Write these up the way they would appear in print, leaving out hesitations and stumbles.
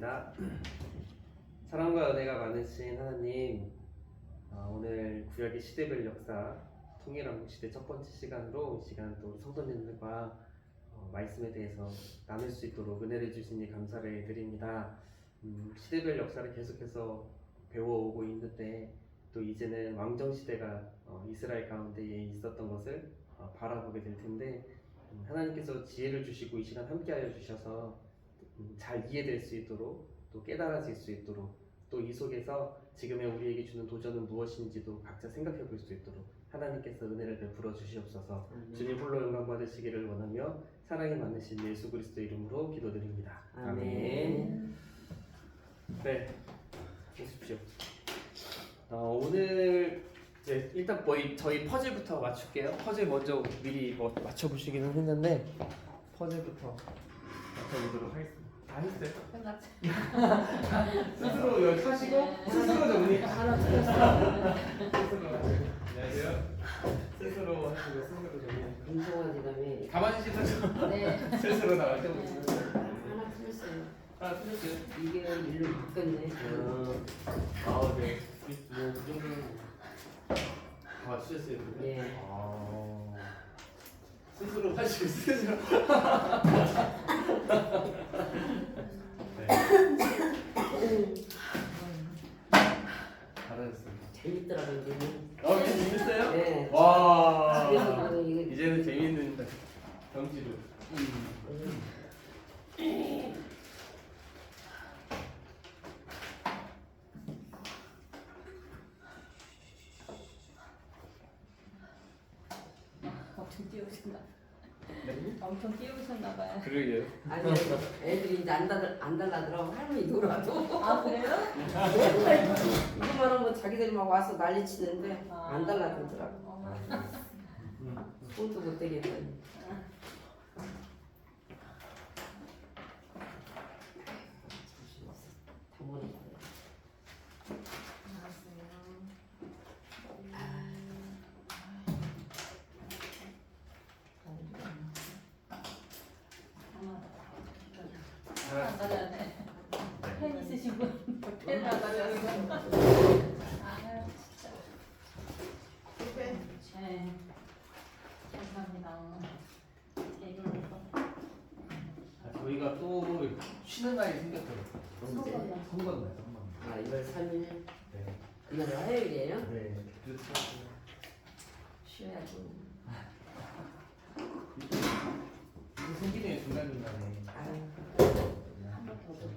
기도하겠습니다. 사랑과 은혜가 많으신 하나님, 오늘 구약의 시대별 역사 통일한국 시대 첫 번째 시간으로 이 시간 또 성도님들과 말씀에 대해서 나눌 수 있도록 은혜를 주시니 감사를 드립니다. 시대별 역사를 계속해서 배워오고 있는데 또 이제는 왕정 시대가 이스라엘 가운데에 있었던 것을 바라보게 될 텐데 하나님께서 지혜를 주시고 이 시간 함께하여 주셔서 잘 이해될 수 있도록 또 깨달아질 수 있도록 또 이 속에서 지금의 우리에게 주는 도전은 무엇인지도 각자 생각해 볼 수 있도록 하나님께서 은혜를 베풀어 주시옵소서. 주님 홀로 영광 받으시기를 원하며 사랑이 많으신 예수 그리스도 이름으로 기도드립니다. 아멘. 네, 오십시오. 오늘 이제 일단 저희 퍼즐부터 맞출게요. 퍼즐 먼저 미리 맞춰보시기는 했는데 퍼즐부터 맞춰보도록 하겠습니다. 다 했어요? 끝났지. 스스로 여기 하시고 스스로 정리. 하나 틀렸어. 스스로 하시고. 안녕하세요. 스스로 하시고 스스로 정리. 김성환 그다음에 가만히 있어서 네. 스스로 다 맞춰보시고. 하나 틀렸어요. 하나 틀렸어요. 이게 일로 바뀌었네. 네. 뭐 그 정도는 다 맞추셨어요. 예. 스스로 하시고 스스로. 네. 잘하셨습니다. 재밌더라고요. 이제. 이제 재밌어요? 네. 와. 집에서도 이거 이제는 재밌는 경지로. 엄청 뛰어오셨나? 네? 엄청 뛰어오셨나봐요. 그러게요. 아니 애들이 이제 안 달라들어. 할머니 놀아도. 아 그래요? 이거만 하면 자기들이 막 와서 난리치는데 아. 안 달라들더라고. 어. 손도 못 대겠다. 다 모르겠네. 안 가져왔네. 펜 있으신 분 펜을 안 가져왔어. 아 진짜. 네. 감사합니다. 저희가 또 쉬는 날이 생겼더라고요. 언제? 선거날. 아 1월 3일 네. 그날이 화요일이에요? 네. 그렇죠. 쉬어야지. 이게 생기네 중간중간에. 아유 한번더 드려.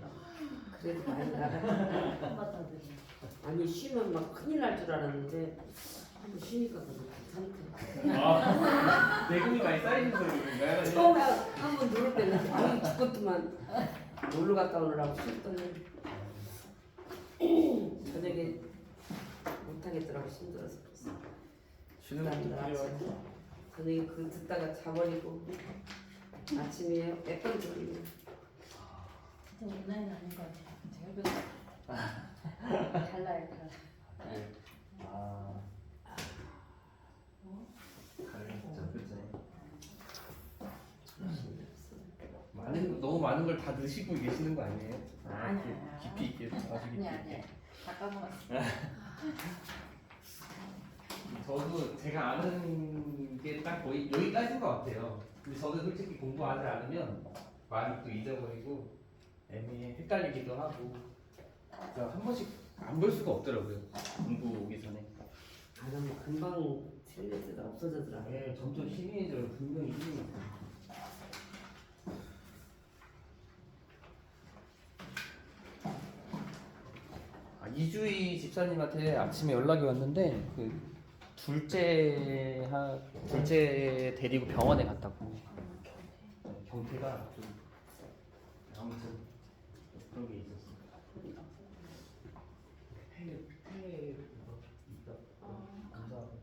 그래도 많이 나가. 한번더 드려. 아니 쉬면 막 큰일 날 줄 알았는데 한번 쉬니까 그래도 괜찮대. 내금이 많이 쌓이는 소리인가요? 처음에 한번 누울 때는 아유 죽었더만 놀러 갔다 오느라고 쉬었더니 저녁에 못하겠더라고 힘들어서 그랬어. 쉬는 것도 필요하죠. 저녁에 그 듣다가 자버리고 아침에 몇번 졸리고 진짜 온라인 아닌 것 같아요. 제가 달라요, 달라. 네. 너무 많은 걸 다 넣으시고 계시는 거 아니에요? 아니야. 깊이 있게 아주 깊이 아니야, 있게. 아니야. 다 까먹었어. 저도 제가 아는 게 딱 거의 여기까지인 것 같아요. 근데 저는 솔직히 공부하지 않으면 많이 또 잊어버리고 헷갈리기도 하고 그래서 한 번씩 안 볼 수가 없더라고요. 공부 오기 전에. 안 하면 금방 틀리더라 없어지더라. 네, 점점 희미해져요. 분명히 희미해져요. 이주희 집사님한테 아침에 연락이 왔는데 그 둘째 데리고 병원에 갔다고. 경태가 좀 아무튼 그런 게 있었어. 폐 있다. 감사하고.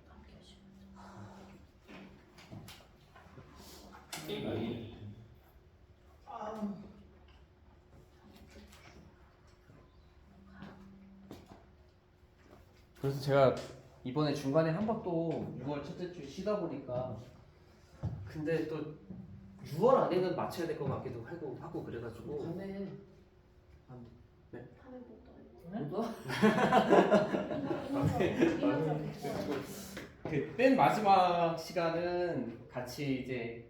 그래서 제가 이번에 중간에 한 번 또 6월 첫째 주 쉬다 보니까 근데 또 6월 안에는 맞춰야 될 것 같기도 하고 그래가지고 밤에 밤에 못 떠요. 너도? 그 맨 마지막 시간은 같이 이제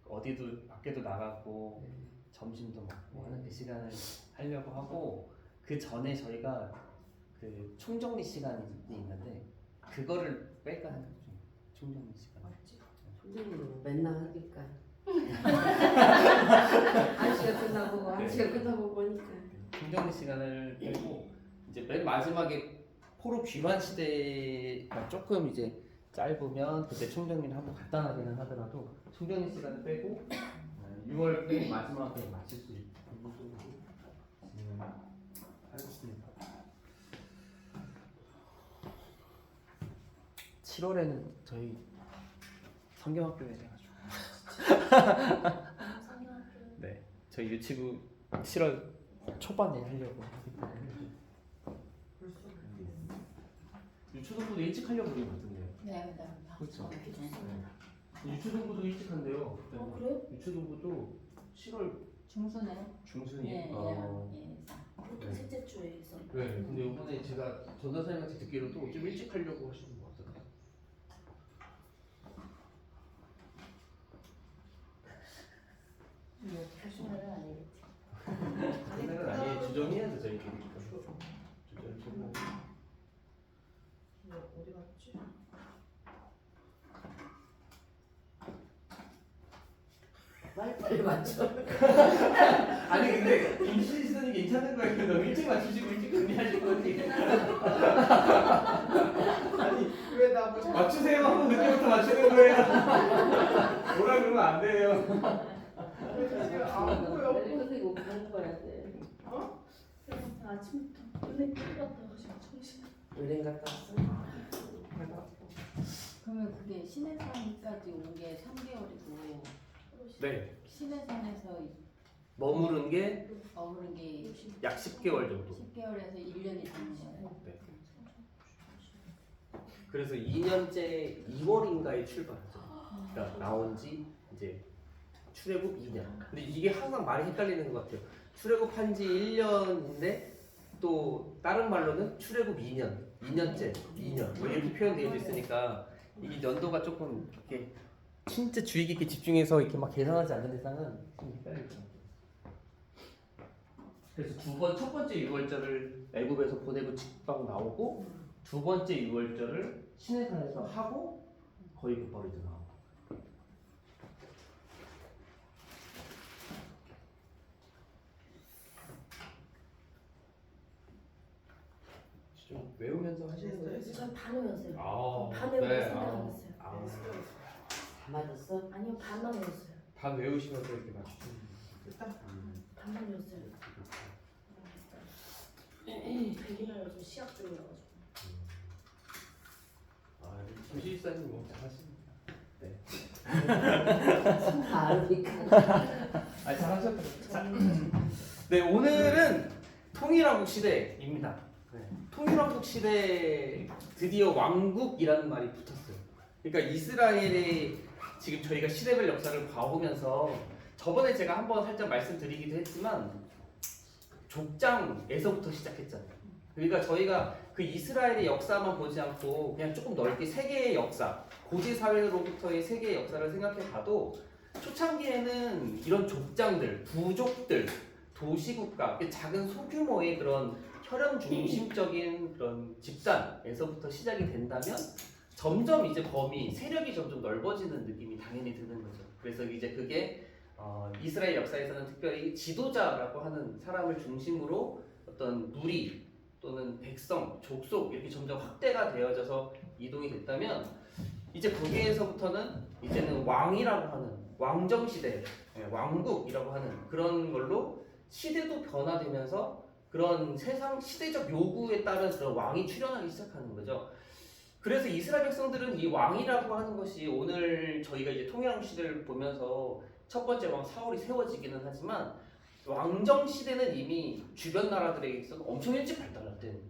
어디도 밖에도 나가고 점심도 먹고 하는 그 시간을 하려고 하고 그 전에 저희가 그 총정리 시간이 있는데 그거를 뺄까 생각 중. 총정리 시간. 선생님은 맨날 하니까. 한 시간 끝나고 한 시간 끝나고 보니까. 총정리 시간을 빼고 이제 맨 마지막에 포로 귀환 시대가 조금 이제 짧으면 그때 총정리를 한번 간단하게는 하더라도 총정리 시간을 빼고 6월 맨 마지막에 마칠 수 있는 정도로 하겠습니다. 7월에는 저희 성경학교에 돼가지고 네 저희 유치부 7월 초반에 하려고 하기 때문에 유초등부도 일찍 하려고 그러는 것 같은데요. 네, 그렇죠. 유초등부도 일찍 한대요. 그래요? 유초등부도 7월 중순에. 중순이에요. 예, 보통 셋째 주에 있어. 네. 근데 이번에 제가 전도사님한테 듣기로도 좀 일찍 하려고 하시는 것 같더라고요. 조심해라 아니겠지. 그날은 아예 주정해야죠 저희끼리. 주정. 어디 갔지? 빨리 맞춰. 아니 근데 김수진 시선이 괜찮은 거예요. 너무 일찍 맞추시고 일찍 정리하신 거지. 아니 왜 나 맞추세요 하고 늦게부터 맞추는 거예요. 뭐라 그러면 안 돼요. 선생님 옷 공부해야 돼. 아침부터 은행 갔다 가시고 정신. 은행 갔다 왔어? 그러면 그게 신해산까지 온 게 3개월이고 네. 신해산에서 머무른 게 머무른 게 약 10개월 정도. 10개월에서 1년이 되는 거예요. 네. 그래서 2년째 2월인가에 출발하죠. 그러니까 나온 지 이제 출애굽 2년. 근데 이게 항상 말이 헷갈리는 것 같아요. 출애굽한 지 1년인데 또 다른 말로는 출애굽 2년, 2년째, 2년 뭐 이렇게 표현되어 있으니까 이게 연도가 조금 이렇게 진짜 주의 깊게 집중해서 이렇게 막 계산하지 않는 이상은 좀 헷갈리죠. 그래서 첫 번째 유월절을 애굽에서 보내고 직방 나오고 두 번째 유월절을 시내산에서 하고 거의 곧바로 이제 나오고. 좀 외우면서 하시는 거예요? 전 반을 외웠어요. 아, 반을 네. 생각했어요. 다 맞았어? 아니요, 반만 외웠어요. 다 외우시면서 이렇게 맞추시는 거예요? 반만 외웠어요. 100이나 요즘 시작 중이라가지고. 아, 김실사님 너무 잘하십니다. 네. 다 알니까. 아, 잘하셨다. 네, 오늘은 통일왕국 시대입니다. 네. 통일왕국 시대 드디어 왕국이라는 말이 붙었어요. 그러니까 이스라엘의 지금 저희가 시대별 역사를 봐오면서 저번에 제가 한번 살짝 말씀드리기도 했지만 족장에서부터 시작했잖아요. 그러니까 저희가 그 이스라엘의 역사만 보지 않고 그냥 조금 넓게 세계의 역사, 고대 사회로부터의 세계의 역사를 생각해 봐도 초창기에는 이런 족장들, 부족들, 도시국가, 작은 소규모의 그런 혈연 중심적인 그런 집단에서부터 시작이 된다면 점점 이제 범위, 세력이 점점 넓어지는 느낌이 당연히 드는 거죠. 그래서 이제 그게 이스라엘 역사에서는 특별히 지도자라고 하는 사람을 중심으로 어떤 무리 또는 백성, 족속 이렇게 점점 확대가 되어져서 이동이 됐다면 이제 거기에서부터는 이제는 왕이라고 하는 왕정시대, 왕국이라고 하는 그런 걸로 시대도 변화되면서 그런 세상 시대적 요구에 따른 그런 왕이 출현하기 시작하는 거죠. 그래서 이스라엘 백성들은 이 왕이라고 하는 것이 오늘 저희가 이제 통일왕국 시대를 보면서 첫 번째 왕 사울이 세워지기는 하지만 왕정 시대는 이미 주변 나라들에 있어서 엄청 일찍 발달된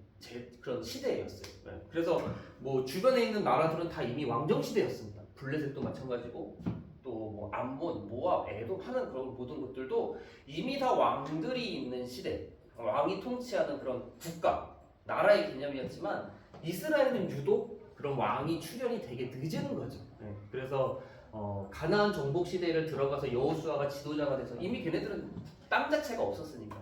그런 시대였어요. 네. 그래서 뭐 주변에 있는 나라들은 다 이미 왕정 시대였습니다. 블레셋도 마찬가지고 또 뭐 암몬, 모압, 에돔 하는 그런 모든 것들도 이미 다 왕들이 있는 시대. 왕이 통치하는 그런 국가, 나라의 개념이었지만 이스라엘은 유독 그런 왕이 출현이 되게 늦은 거죠. 그래서 가나안 정복 시대를 들어가서 여호수아가 지도자가 돼서 이미 걔네들은 땅 자체가 없었으니까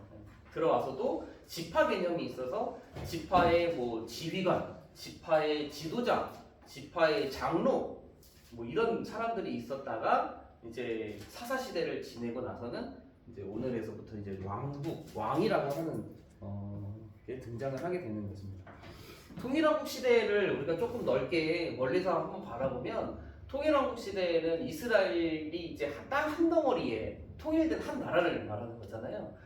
들어와서도 지파 개념이 있어서 지파의 뭐 지휘관, 지파의 지도자, 지파의 장로 뭐 이런 사람들이 있었다가 이제 사사 시대를 지내고 나서는 이제 오늘에서부터 이제 왕이라고 하는 게 등장을 하게 되는 것입니다. 통일왕국 시대를 우리가 조금 넓게 멀리서 한번 바라보면 통일왕국 시대는 이스라엘이 이제 땅 한 덩어리에 통일된 한 나라를 말하는 거잖아요.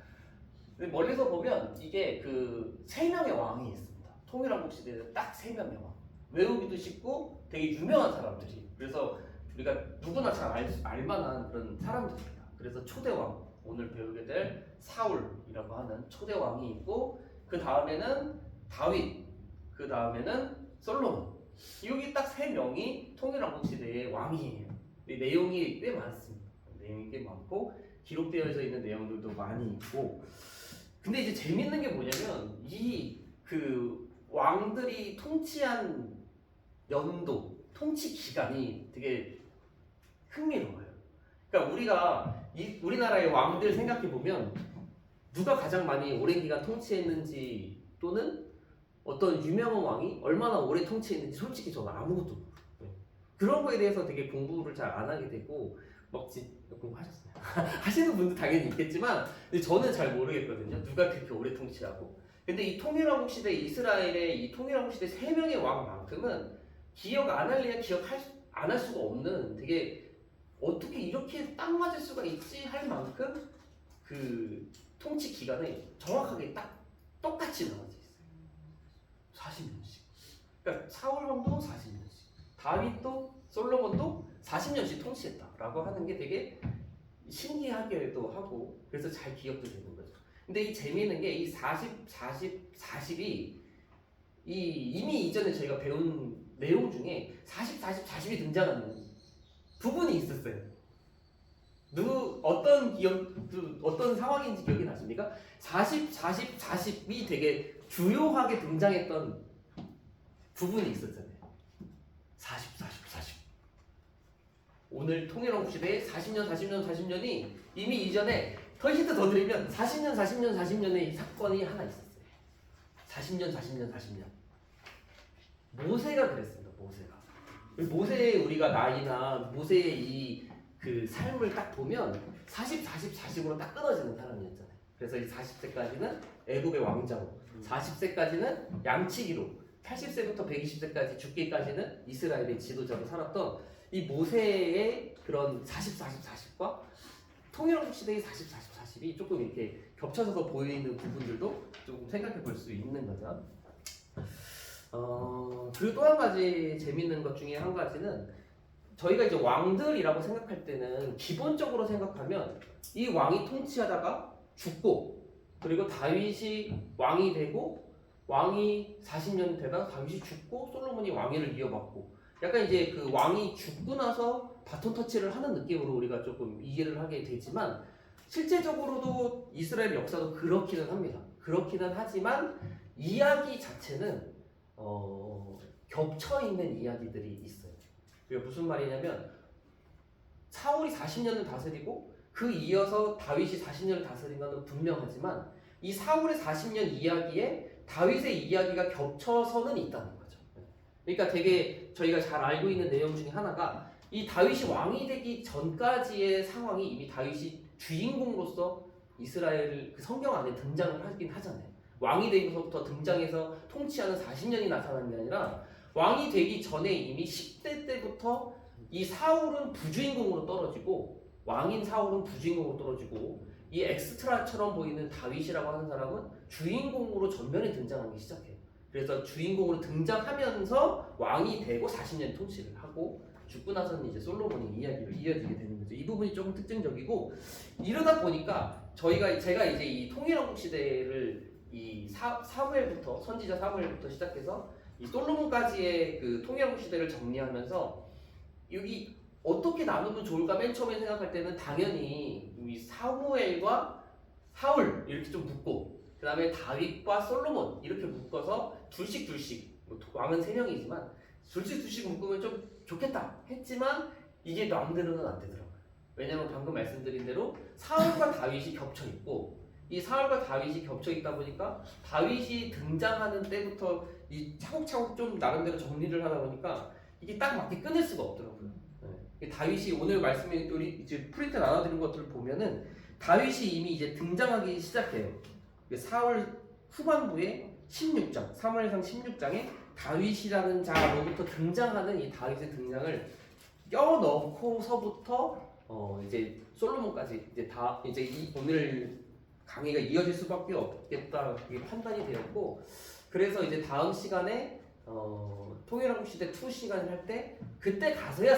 근데 멀리서 보면 이게 그 3명의 왕이 있습니다. 통일왕국 시대에는 딱 3명의 왕. 외우기도 쉽고 되게 유명한 사람들이. 그래서 우리가 누구나 잘 알만한 그런 사람들입니다. 그래서 초대왕, 오늘 배우게 될 사울이라고 하는 초대왕이 있고 그 다음에는 다윗, 그 다음에는 솔로몬. 여기 딱 3명이 통일왕국 시대의 왕이에요. 이 내용이 꽤 많습니다. 내용이 꽤 많고 기록되어 있는 내용들도 많이 있고. 근데 이제 재밌는 게 뭐냐면 이 그 왕들이 통치한 연도, 통치 기간이 되게 흥미로워요. 그러니까 우리가 우리나라의 왕들 생각해 보면 누가 가장 많이 오랜 기간 통치했는지 또는 어떤 유명한 왕이 얼마나 오래 통치했는지 솔직히 저는 아무것도 모르겠어요. 그런 거에 대해서 되게 공부를 잘 안 하게 되고 공부하셨어요? 하시는 분도 당연히 있겠지만 근데 저는 잘 모르겠거든요. 누가 그렇게 오래 통치하고. 근데 이 통일왕국 시대 이스라엘의 이 통일왕국 시대 3명의 왕만큼은 기억 안 할래야 안 할 수가 없는 되게 어떻게 이렇게 딱 맞을 수가 있지 할 만큼 그 통치 기간에 정확하게 딱 똑같이 나눠져 있어요. 40년씩. 그러니까 사울 왕도 40년씩, 다윗도 솔로몬도 40년씩 통치했다라고 하는 게 되게 신기하기도 하고 그래서 잘 기억도 되는 거죠. 근데 이 재미있는 게 이 40이 이미 이전에 저희가 배운 내용 중에 40이 등장하는 부분이 있었어요. 어떤 상황인지 기억이 나십니까? 40이 되게 주요하게 등장했던 부분이 있었잖아요. 40. 오늘 통일왕국 시대에 40년이 이미 이전에 더 힌트 더 드리면 40년의 사건이 하나 있었어요. 40년. 모세가 그랬습니다. 모세의 우리가 나이나 모세의 이 그 삶을 딱 보면 40으로 딱 끊어지는 사람이었잖아요. 그래서 이 40세까지는 애굽의 왕자로, 40세까지는 양치기로, 80세부터 120세까지 죽기까지는 이스라엘의 지도자로 살았던 이 모세의 그런 40과 통일왕국 시대의 40이 조금 이렇게 겹쳐져서 보이는 부분들도 조금 생각해 볼 수 있는 거죠. 그리고 또 한 가지 재밌는 것 중에 한 가지는 저희가 이제 왕들이라고 생각할 때는 기본적으로 생각하면 이 왕이 통치하다가 죽고 그리고 다윗이 왕이 되고 왕이 40년 되다가 다윗이 죽고 솔로몬이 왕위를 이어받고 약간 이제 그 왕이 죽고 나서 바톤 터치를 하는 느낌으로 우리가 조금 이해를 하게 되지만 실제적으로도 이스라엘 역사도 그렇기는 합니다. 그렇기는 하지만 이야기 자체는 겹쳐 있는 이야기들이 있어요. 그게 무슨 말이냐면 사울이 40년을 다스리고 그 이어서 다윗이 40년을 다스린 것은 분명하지만 이 사울의 40년 이야기에 다윗의 이야기가 겹쳐서는 있다는 거죠. 그러니까 되게 저희가 잘 알고 있는 내용 중에 하나가 이 다윗이 왕이 되기 전까지의 상황이 이미 다윗이 주인공으로서 이스라엘 그 성경 안에 등장을 하긴 하잖아요. 왕이 되고서부터 등장해서 통치하는 40년이 나타나는 게 아니라 왕이 되기 전에 이미 10대 때부터 이 사울은 부주인공으로 떨어지고 왕인 사울은 부주인공으로 떨어지고 이 엑스트라처럼 보이는 다윗이라고 하는 사람은 주인공으로 전면에 등장하기 시작해요. 그래서 주인공으로 등장하면서 왕이 되고 40년 통치를 하고 죽고 나서는 이제 솔로몬의 이야기로 이어지게 되는 거죠. 이 부분이 조금 특징적이고 이러다 보니까 제가 이제 이 통일왕국 시대를 이 사무엘부터 선지자 사무엘부터 시작해서 이 솔로몬까지의 그 통일왕국 시대를 정리하면서 여기 어떻게 나누면 좋을까 맨 처음에 생각할 때는 당연히 이 사무엘과 사울 이렇게 좀 묶고 그 다음에 다윗과 솔로몬 이렇게 묶어서 둘씩 뭐 왕은 3명이지만 둘씩 묶으면 좀 좋겠다 했지만 이게 마음대로는 안 되더라고요. 왜냐면 방금 말씀드린 대로 사울과 다윗이 겹쳐 있고 이 사울과 다윗이 겹쳐 있다 보니까 다윗이 등장하는 때부터 이 차곡차곡 좀 나름대로 정리를 하다 보니까 이게 딱 맞게 끊을 수가 없더라고요. 네. 다윗이 오늘 말씀에 우리 이제 프린트 나눠드린 것들을 보면은 다윗이 이미 이제 등장하기 시작해요. 사울 후반부에 16장, 사무엘상 16장에 다윗이라는 자로부터 등장하는 이 다윗의 등장을 껴넣고서부터 이제 솔로몬까지 이제 오늘 강의가 이어질 수밖에 없겠다 그게 판단이 되었고 그래서 이제 다음 시간에 통일왕국 시대 2 시간을 할 때 그때 가서야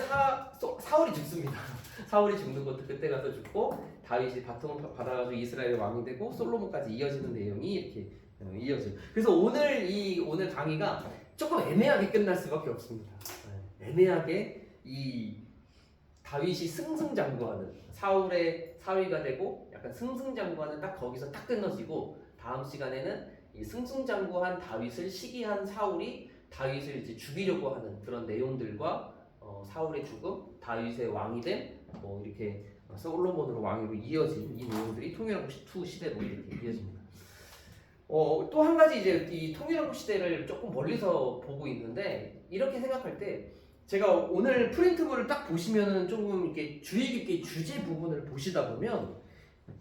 사울이 죽습니다. 사울이 죽는 것도 그때 가서 죽고 다윗이 바통을 받아가지고 이스라엘의 왕이 되고 솔로몬까지 이어지는 내용이 이렇게 이어져요. 그래서 오늘 강의가 조금 애매하게 끝날 수밖에 없습니다. 애매하게 이 다윗이 승승장구하는 사울의 사위가 되고 약간 승승장구하는 딱 거기서 딱 끊어지고 다음 시간에는 이 승승장구한 다윗을 시기한 사울이 다윗을 이제 죽이려고 하는 그런 내용들과 사울의 죽음, 다윗의 왕이 된 이렇게 솔로몬으로 왕으로 이어진 이 내용들이 통일왕국 2 시대로 이렇게 이어집니다. 또 한 가지 이제 이 통일왕국 시대를 조금 멀리서 보고 있는데 이렇게 생각할 때 제가 오늘 프린트물을 딱 보시면은 조금 이렇게 주의 깊게 주제 부분을 보시다 보면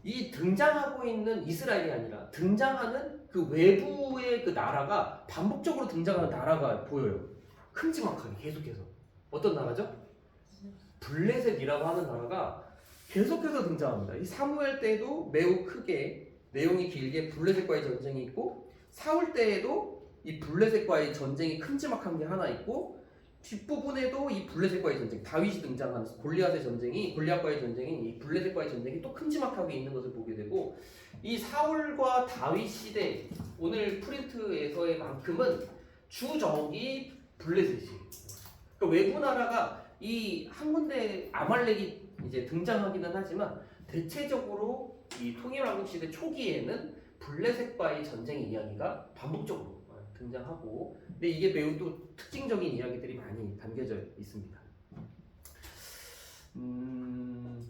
이 등장하고 있는 이스라엘이 아니라 등장하는 그 외부의 그 나라가 반복적으로 등장하는 나라가 보여요. 큼지막하게 계속해서. 어떤 나라죠? 블레셋이라고 하는 나라가 계속해서 등장합니다. 이 사무엘 때에도 매우 크게 내용이 길게 블레셋과의 전쟁이 있고 사울 때에도 이 블레셋과의 전쟁이 큼지막한 게 하나 있고 뒷부분에도 이 블레셋과의 전쟁, 다윗이 등장하는 골리앗과의 전쟁이 이 블레셋과의 전쟁이 또 큼지막하게 있는 것을 보게 되고 이 사울과 다윗 시대 오늘 프린트에서의 만큼은 주적이 블레셋이에요. 그러니까 외부 나라가 이 한 군데 아말렉이 이제 등장하기는 하지만 대체적으로 이 통일왕국 시대 초기에는 블레셋과의 전쟁의 이야기가 반복적으로 등장하고 근데 이게 매우 또 특징적인 이야기들이 많이 담겨져 있습니다.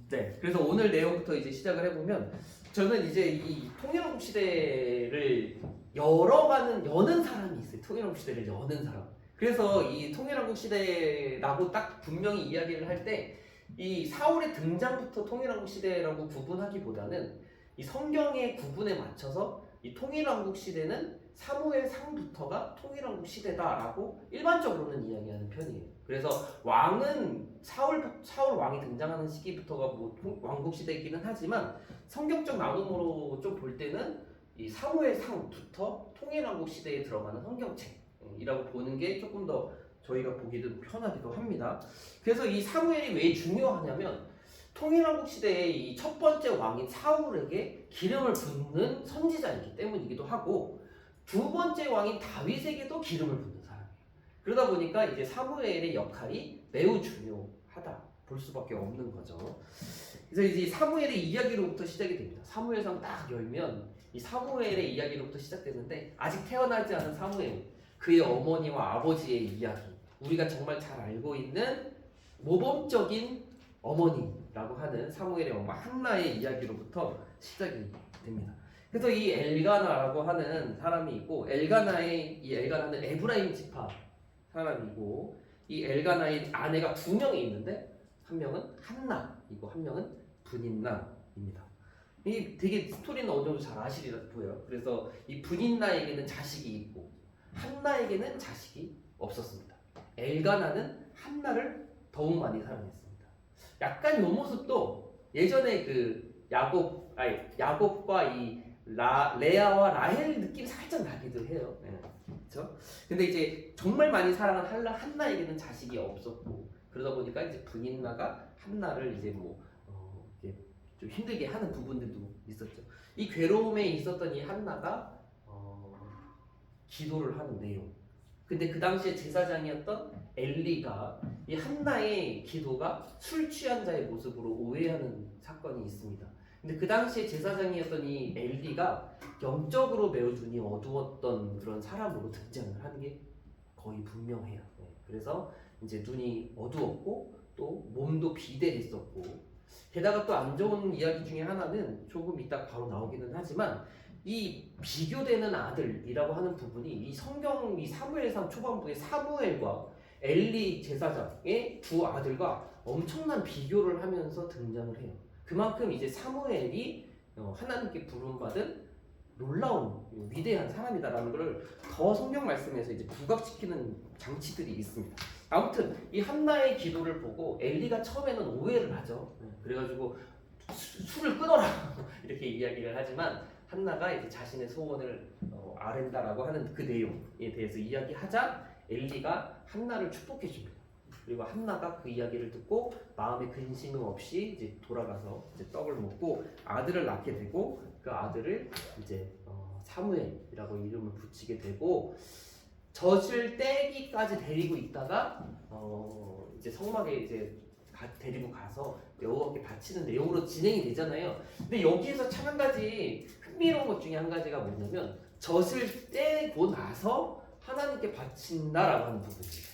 네, 그래서 오늘 내용부터 이제 시작을 해보면 저는 이제 이 통일왕국 시대를 여는 사람이 있어요. 통일왕국 시대를 여는 사람. 그래서 이 통일왕국 시대라고 딱 분명히 이야기를 할 때 이 사울의 등장부터 통일왕국 시대라고 구분하기보다는 이 성경의 구분에 맞춰서 이 통일왕국 시대는 사무엘상부터가 통일왕국 시대다라고 일반적으로는 이야기하는 편이에요. 그래서 왕은 사울 왕이 등장하는 시기부터가 뭐 왕국 시대이기는 하지만 성경적 나눔으로 좀 볼 때는 이 사무엘상부터 통일왕국 시대에 들어가는 성경책이라고 보는 게 조금 더 저희가 보기도 편하기도 합니다. 그래서 이 사무엘이 왜 중요하냐면 통일왕국 시대의 이 첫 번째 왕인 사울에게 기름을 붓는 선지자이기 때문이기도 하고 두 번째 왕인 다윗에게도 기름을 붓는 사람이에요. 그러다 보니까 이제 사무엘의 역할이 매우 중요하다 볼 수밖에 없는 거죠. 그래서 이제 사무엘의 이야기로부터 시작이 됩니다. 사무엘상 딱 열면 이 사무엘의 이야기로부터 시작되는데 아직 태어나지 않은 사무엘, 그의 어머니와 아버지의 이야기, 우리가 정말 잘 알고 있는 모범적인 어머니라고 하는 사무엘의 엄마 한나의 이야기로부터 시작이 됩니다. 그래서 이 엘가나라고 하는 사람이 있고 엘가나는 에브라임 지파 사람이고 이 엘가나의 아내가 2명이 있는데 한 명은 한나이고 한 명은 분인나입니다. 이 되게 스토리는 어느 정도 잘 아시리라 보여요. 그래서 이 분인나에게는 자식이 있고 한나에게는 자식이 없었습니다. 엘가나는 한나를 더욱 많이 사랑했습니다. 약간 이 모습도 예전에 그 야곱과 이 레아와 라헬 느낌이 살짝 나기도 해요. 네. 그렇죠? 근데 이제 정말 많이 사랑한 한나에게는 자식이 없었고 그러다 보니까 이제 분인나가 한나를 이제 이제 좀 힘들게 하는 부분들도 있었죠. 이 괴로움에 있었던 이 한나가 기도를 하는 내용. 근데 그 당시에 제사장이었던 엘리가 이 한나의 기도가 술 취한 자의 모습으로 오해하는 사건이 있습니다. 근데 그 당시에 제사장이었던 이 엘리가 영적으로 매우 눈이 어두웠던 그런 사람으로 등장을 하는 게 거의 분명해요. 네. 그래서 이제 눈이 어두웠고 또 몸도 비대했었고, 게다가 또 안 좋은 이야기 중에 하나는 조금 이따 바로 나오기는 하지만 이 비교되는 아들이라고 하는 부분이 이 성경 이 사무엘상 초반부의 사무엘과 엘리 제사장의 두 아들과 엄청난 비교를 하면서 등장을 해요. 그만큼 이제 사무엘이 하나님께 부름받은 놀라운 위대한 사람이다라는 것을 더 성경 말씀에서 이제 부각시키는 장치들이 있습니다. 아무튼 이 한나의 기도를 보고 엘리가 처음에는 오해를 하죠. 그래가지고 술을 끊어라 이렇게 이야기를 하지만 한나가 이제 자신의 소원을 아랜다라고 하는 그 내용에 대해서 이야기하자 엘리가 한나를 축복해 줍니다. 그리고 한나가 그 이야기를 듣고 마음에 근심은 없이 이제 돌아가서 이제 떡을 먹고 아들을 낳게 되고, 그 아들을 이제 사무엘이라고 이름을 붙이게 되고, 젖을 떼기까지 데리고 있다가 이제 성막에 이제 데리고 가서 여호와께 바치는 내용으로 진행이 되잖아요. 근데 여기에서 참 한 가지 흥미로운 것 중에 한 가지가 뭐냐면 젖을 떼고 나서 하나님께 바친다라고 하는 부분이에요.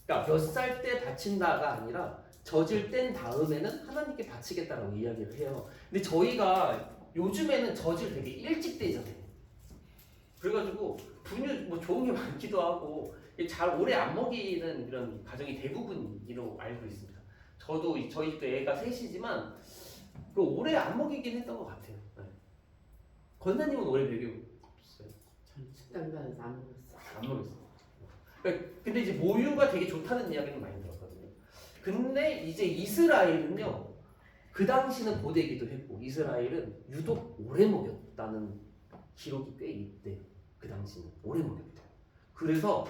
그러니까 몇 살 때 바친다가 아니라 젖을 뗀 다음에는 하나님께 바치겠다라고 이야기를 해요. 근데 저희가 요즘에는 젖을 되게 일찍 떼잖아요. 그래가지고 분유 뭐 좋은 게 많기도 하고 잘 오래 안 먹이는 이런 가정이 대부분이라고 알고 있습니다. 저도 저희 집도 애가 셋이지만 그 오래 안 먹이긴 했던 것 같아요. 네. 권사님은 오래 먹였어요? 저는 식당가에서 안 먹었어. 안 먹였어요. 그러니까 근데 이제 모유가 되게 좋다는 이야기는 많이 들었거든요. 근데 이제 이스라엘은요, 그 당시는 고대이기도 했고 이스라엘은 유독 오래 먹였다는 기록이 꽤 있대요. 그 당시는 오래 먹였대요. 그래서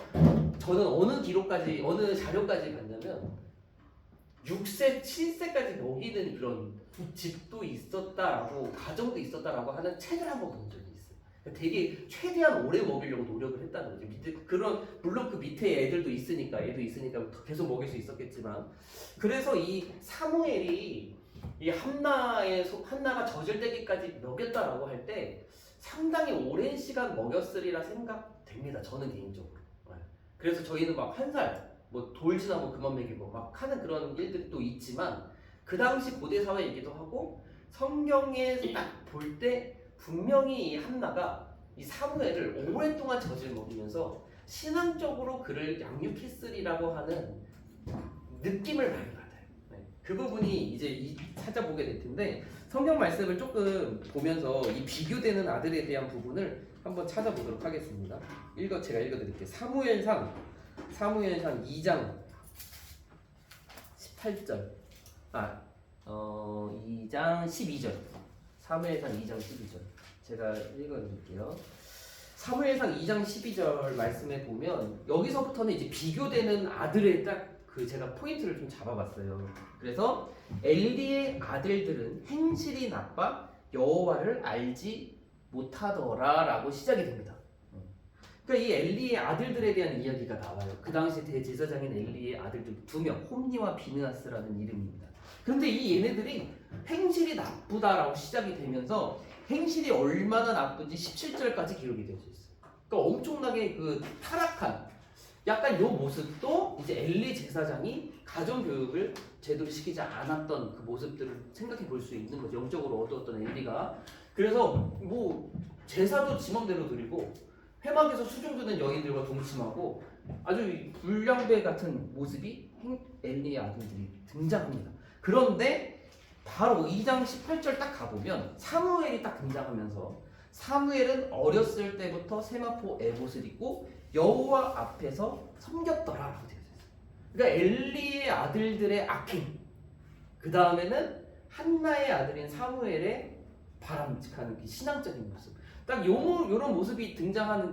저는 어느 기록까지 어느 자료까지 갔냐면 6세, 7세까지 먹이는 그런 집도 있었다라고, 가정도 있었다라고 하는 책을 한번 본 적이 있어요. 그러니까 되게 최대한 오래 먹이려고 노력을 했다는 거죠. 밑에 그런 물론 그 밑에 애도 있으니까 계속 먹일 수 있었겠지만, 그래서 이 사무엘이 이 한나가 젖을 떼기까지 먹였다라고 할 때 상당히 오랜 시간 먹였으리라 생각됩니다. 저는 개인적으로. 그래서 저희는 막 한 살 뭐 돌 지나고 그만 먹이고 막 하는 그런 일들이 또 있지만, 그 당시 고대 사회이기도 하고 성경에 딱 볼 때 분명히 이 한나가 이 사무엘을 오랫동안 젖을 먹이면서 신앙적으로 그를 양육했으리라고 하는 느낌을 많이 받아요. 그 부분이 이제 찾아보게 될 텐데, 성경 말씀을 조금 보면서 이 비교되는 아들에 대한 부분을 한번 찾아보도록 하겠습니다. 제가 읽어드릴게요. 사무엘상 2장 18절 2장 12절 사무엘상 2장 12절 제가 읽어드릴게요. 사무엘상 2장 12절 말씀에 보면 여기서부터는 이제 비교되는 아들의 딱 제가 포인트를 좀 잡아봤어요. 그래서 엘리의 아들들은 행실이 나빠 여호와를 알지 못하더라라고 시작이 됩니다. 그러니까 이 엘리의 아들들에 대한 이야기가 나와요. 그 당시 대제사장인 엘리의 아들들 2명, 홈니와 비느하스라는 이름입니다. 그런데 이 얘네들이 행실이 나쁘다라고 시작이 되면서 행실이 얼마나 나쁜지 17절까지 기록이 되어 있어요. 그러니까 엄청나게 그 타락한, 약간 요 모습도 이제 엘리 제사장이 가정 교육을 제대로 시키지 않았던 그 모습들을 생각해 볼 수 있는 거죠. 영적으로 얻었던 엘리가. 그래서 뭐 제사도 지 맘대로 드리고 회막에서 수종 드는 여인들과 동침하고 아주 불량배 같은 모습이 엘리의 아들들이 등장합니다. 그런데 바로 2장 18절 딱 가보면 사무엘이 딱 등장하면서, 사무엘은 어렸을 때부터 세마포 에봇을 입고 여호와 앞에서 섬겼더라라고 되어 있어요. 그러니까 엘리의 아들들의 악행, 그 다음에는 한나의 아들인 사무엘의 바람직한 신앙적인 모습, 딱 요런 모습이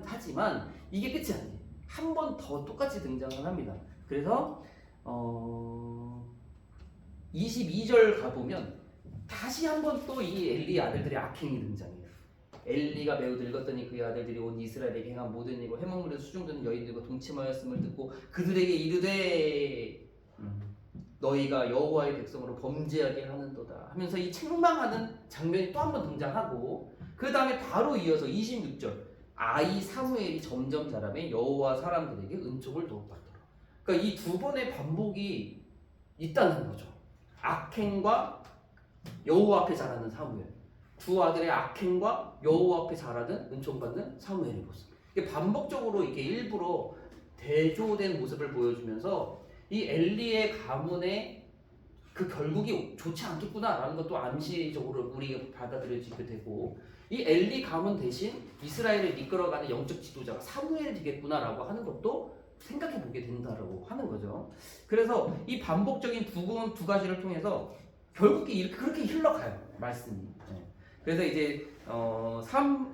하지만 이게 끝이 아니에요. 한 번 더 똑같이 등장을 합니다. 그래서 22절 가보면 다시 한 번 또 이 엘리의 아들들의 악행이 등장해요. 엘리가 매우 늙었더니 그의 아들들이 온 이스라엘에게 행한 모든 일과 회막물에서 수종드는 여인들과 동침하였음을 듣고 그들에게 이르되 너희가 여호와의 백성으로 범죄하게 하는도다 하면서 이 책망하는 장면이 또 한 번 등장하고 그 다음에 바로 이어서 26절 아이 사무엘이 점점 자라매 여호와 사람들에게 은총을 도움받더라. 그러니까 이 두 번의 반복이 있다는 거죠. 악행과 여호와 앞에 자라는 사무엘, 두 아들의 악행과 여호와 앞에 자라는 은총받는 사무엘의 모습. 이게 반복적으로 이게 일부러 대조된 모습을 보여주면서 이 엘리의 가문의 그 결국이 좋지 않겠구나라는 것도 암시적으로 우리가 받아들여지게 되고 이 엘리 가문 대신 이스라엘을 이끌어가는 영적 지도자가 사무엘이 되겠구나라고 하는 것도 생각해 보게 된다라고 하는 거죠. 그래서 이 반복적인 두 가지를 통해서 결국에 이렇게 그렇게 흘러가요 말씀이. 그래서 이제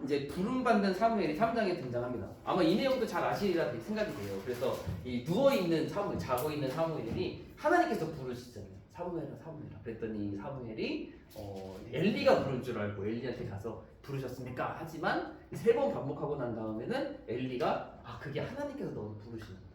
이제 부름받는 사무엘이 3장에 등장합니다. 아마 이 내용도 잘 아시리라 생각이 돼요. 그래서 이 누워있는 사무엘, 자고 있는 사무엘이 하나님께서 부르시잖아요. 사무엘아 사무엘아 그랬더니 사무엘이 엘리가 부른 줄 알고 엘리한테 가서 부르셨습니까? 하지만 3번 반복하고 난 다음에는 엘리가 그게 하나님께서 너를 부르시는 거다.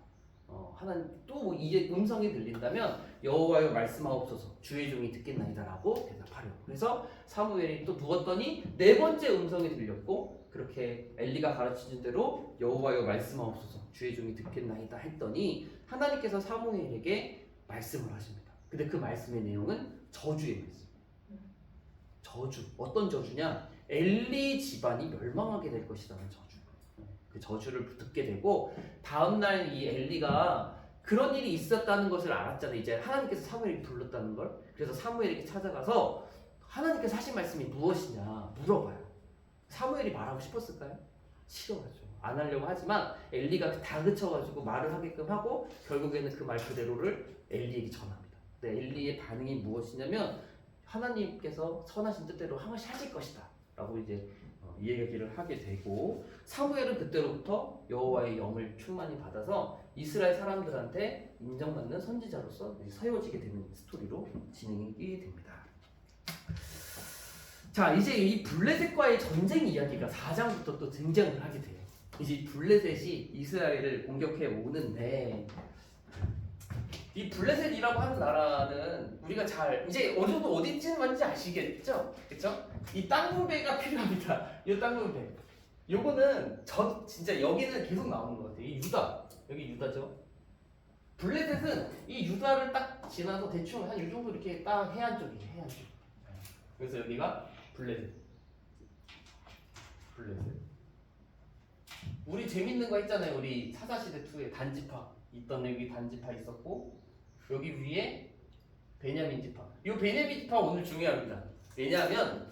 하나님 또 이제 음성이 들린다면 여호와여 말씀하옵소서 주의 종이 듣겠나이다라고 대답하려고. 그래서 사무엘이 또 누웠더니 4번째 음성이 들렸고 그렇게 엘리가 가르치신 대로 여호와여 말씀하옵소서 주의 종이 듣겠나이다 했더니 하나님께서 사무엘에게 말씀을 하십니다. 근데 그 말씀의 내용은 저주의 말씀. 저주. 어떤 저주냐? 엘리 집안이 멸망하게 될 것이라는 저주. 그 저주를 듣게 되고 다음날 이 엘리가 그런 일이 있었다는 것을 알았잖아요. 이제 하나님께서 사무엘이 불렀다는 걸. 그래서 사무엘에게 찾아가서 하나님께서 하신 말씀이 무엇이냐 물어봐요. 사무엘이 말하고 싶었을까요? 싫어하죠. 안 하려고 하지만 엘리가 다그쳐가지고 말을 하게끔 하고 결국에는 그 말 그대로를 엘리에게 전합니다. 근데 엘리의 반응이 무엇이냐면 하나님께서 선하신 뜻대로 하실 것이다 라고 이제 이 얘기를 하게 되고 사무엘은 그때로부터 여호와의 영을 충만히 받아서 이스라엘 사람들한테 인정받는 선지자로서 세워지게 되는 스토리로 진행이 됩니다. 자, 이제 이 블레셋과의 전쟁 이야기가 4장부터 또 등장을 하게 돼요. 이제 블레셋이 이스라엘을 공격해 오는데 이 블레셋이라고 하는 나라는 우리가 잘 이제 어느 정도 어디쯤인지 아시겠죠? 그렇죠? 이 땅분배가 필요합니다. 이 땅분배. 요거는 진짜 여기는 계속 나오는 것 같아요. 이 유다. 여기 유다죠. 블레셋은 이 유다를 딱 지나서 대충 한 이 정도 이렇게 딱 해안 쪽이에요. 해안 쪽. 그래서 여기가 블레셋. 우리 재밌는 거 했잖아요. 우리 사사시대 2에 단지파 있던 여기 단지파 있었고 여기 위에 베냐민 지파. 이 베냐민 지파 오늘 중요합니다. 왜냐하면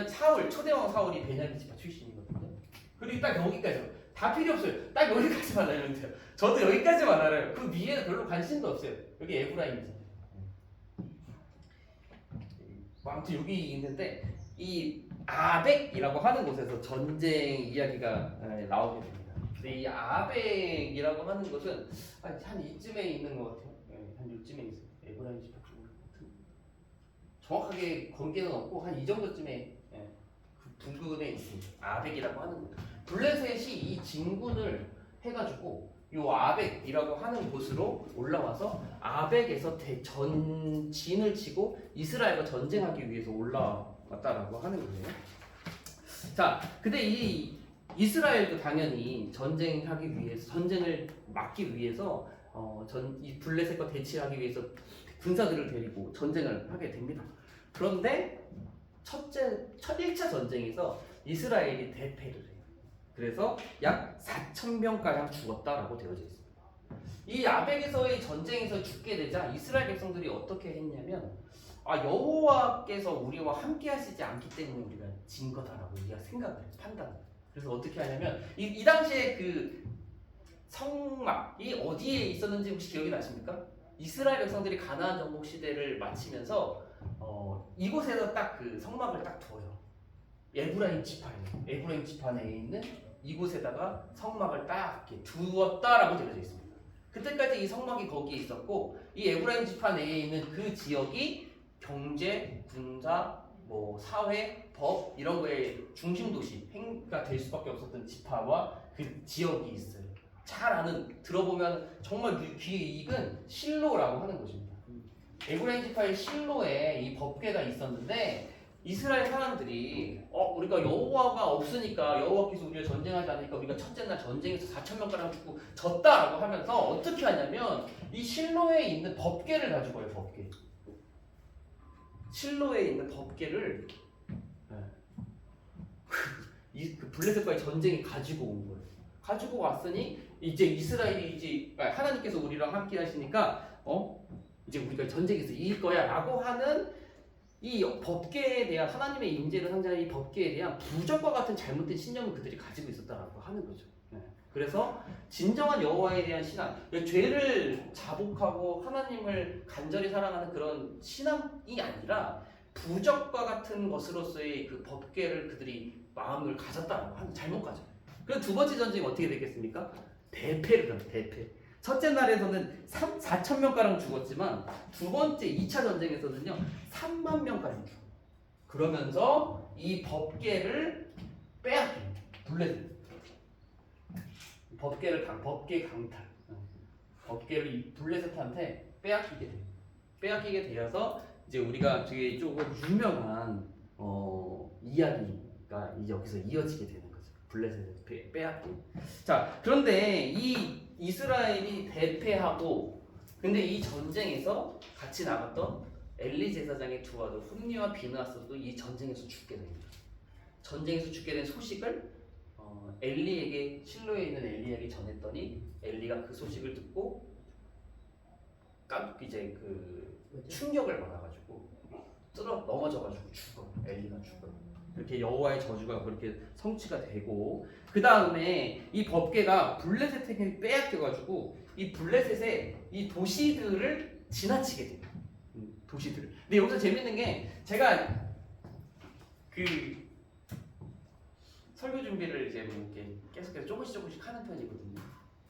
사울 초대왕 사울이 베냐민 지파 출신이거든요. 그리고 딱 여기까지 다 필요 없어요. 딱 여기까지만 알면 돼요. 저도 여기까지만 알아요. 그 위에는 별로 관심도 없어요. 여기 에브라임이잖아요. 아무튼 여기 있는데 이 아벡이라고 하는 곳에서 전쟁 이야기가 나오게 됩니다. 근데 이 아벡이라고 하는 곳은 한 이쯤에 있는 것 같아요. 한 이쯤에 있어요. 에브라임 지파 쪽으로. 정확하게 관계는 없고 한 이 정도쯤에 그 부근에 있습니다. 아벡이라고 하는 곳. 블레셋이 이 진군을 해가지고 이 아벡이라고 하는 곳으로 올라와서 아벡에서 진을 치고 이스라엘과 전쟁하기 위해서 올라왔다라고 하는 거예요. 자, 근데 이 이스라엘도 당연히 전쟁하기 위해서 전쟁을 막기 위해서 이 블레셋과 대치하기 위해서 군사들을 데리고 전쟁을 하게 됩니다. 그런데 첫 1차 전쟁에서 이스라엘이 대패를 해요. 그래서 약 4,000명가량 죽었다라고 되어져 있습니다. 이 아벡에서의 전쟁에서 죽게 되자 이스라엘 백성들이 어떻게 했냐면 여호와께서 우리와 함께 하시지 않기 때문에 우리가 진 거다라고 우리가 판단해요. 그래서 어떻게 하냐면 이 당시에 그 성막이 어디에 있었는지 혹시 기억이 나십니까? 이스라엘 백성들이 가나안 정복 시대를 마치면서 이곳에서 딱 그 성막을 딱 두어요. 에브라임 지파 내에 있는 이곳에다가 성막을 딱 이렇게 두었다라고 되어져 있습니다. 그때까지 이 성막이 거기에 있었고 이 에브라임 지파 내에 있는 그 지역이 경제, 군사, 사회, 법 이런 거의 중심 도시가 될 수밖에 없었던 지파와 그 지역이 있어요. 잘 아는 들어보면 정말 귀에 익은 실로라고 하는 곳입니다. 에브라임 지파의 실로에 이 법궤가 있었는데 이스라엘 사람들이 우리가 여호와가 없으니까 여호와께서 우리가 전쟁하지 않으니까 우리가 첫째 날 전쟁에서 4,000명가량 죽고 졌다라고 하면서 어떻게 하냐면 이 실로에 있는 법궤를 가지고 와요. 법궤. 실로에 있는 법궤를 그 블레셋과의 전쟁이 가지고 온 거예요. 가지고 왔으니 이제 이스라엘이 이제 하나님께서 우리랑 함께 하시니까 이제 우리가 전쟁에서 이길 거야라고 하는 이 법궤에 대한 하나님의 임재를 상징하는 이 법궤에 대한 부적과 같은 잘못된 신념을 그들이 가지고 있었다라고 하는 거죠. 그래서 진정한 여호와에 대한 신앙, 죄를 자복하고 하나님을 간절히 사랑하는 그런 신앙이 아니라 부적과 같은 것으로서의 그 법궤를 그들이 마음을 가졌다라고 하는 잘못 가져. 그럼 두 번째 전쟁이 어떻게 되겠습니까? 대패를 합니다. 대패. 첫째 날에서는 4,000명가량 죽었지만 두 번째 2차 전쟁에서는요 3만 명가량 죽어. 그러면서 이 법궤를 빼앗깁니다. 블레셋. 법궤 강탈. 법궤를 이 블레셋한테 빼앗기게 돼요. 빼앗기게 되어서 이제 우리가 되게 조금 유명한 이야기가 여기서 이어지게 되는 거죠. 블레셋을 빼앗긴. 자, 그런데 이 이스라엘이 대패하고 근데 이 전쟁에서 같이 나갔던 엘리 제사장의 두 아들 홈리와 비느하스도 이 전쟁에서 죽게 됩니다. 전쟁에서 죽게 된 소식을 엘리에게 실로에 있는 엘리에게 전했더니 엘리가 그 소식을 듣고 이제 그 충격을 받아가지고 넘어져가지고 죽어. 엘리가 죽어. 이렇게 여호와의 저주가 그렇게 성취가 되고 그 다음에 이 법궤가 블레셋에게 빼앗겨가지고 이 블레셋의 이 도시들을 지나치게 돼요. 도시들을. 근데 여기서 재밌는 게 제가 그 설교 준비를 이제 뭐 이렇게 계속해서 조금씩 하는 편이거든요.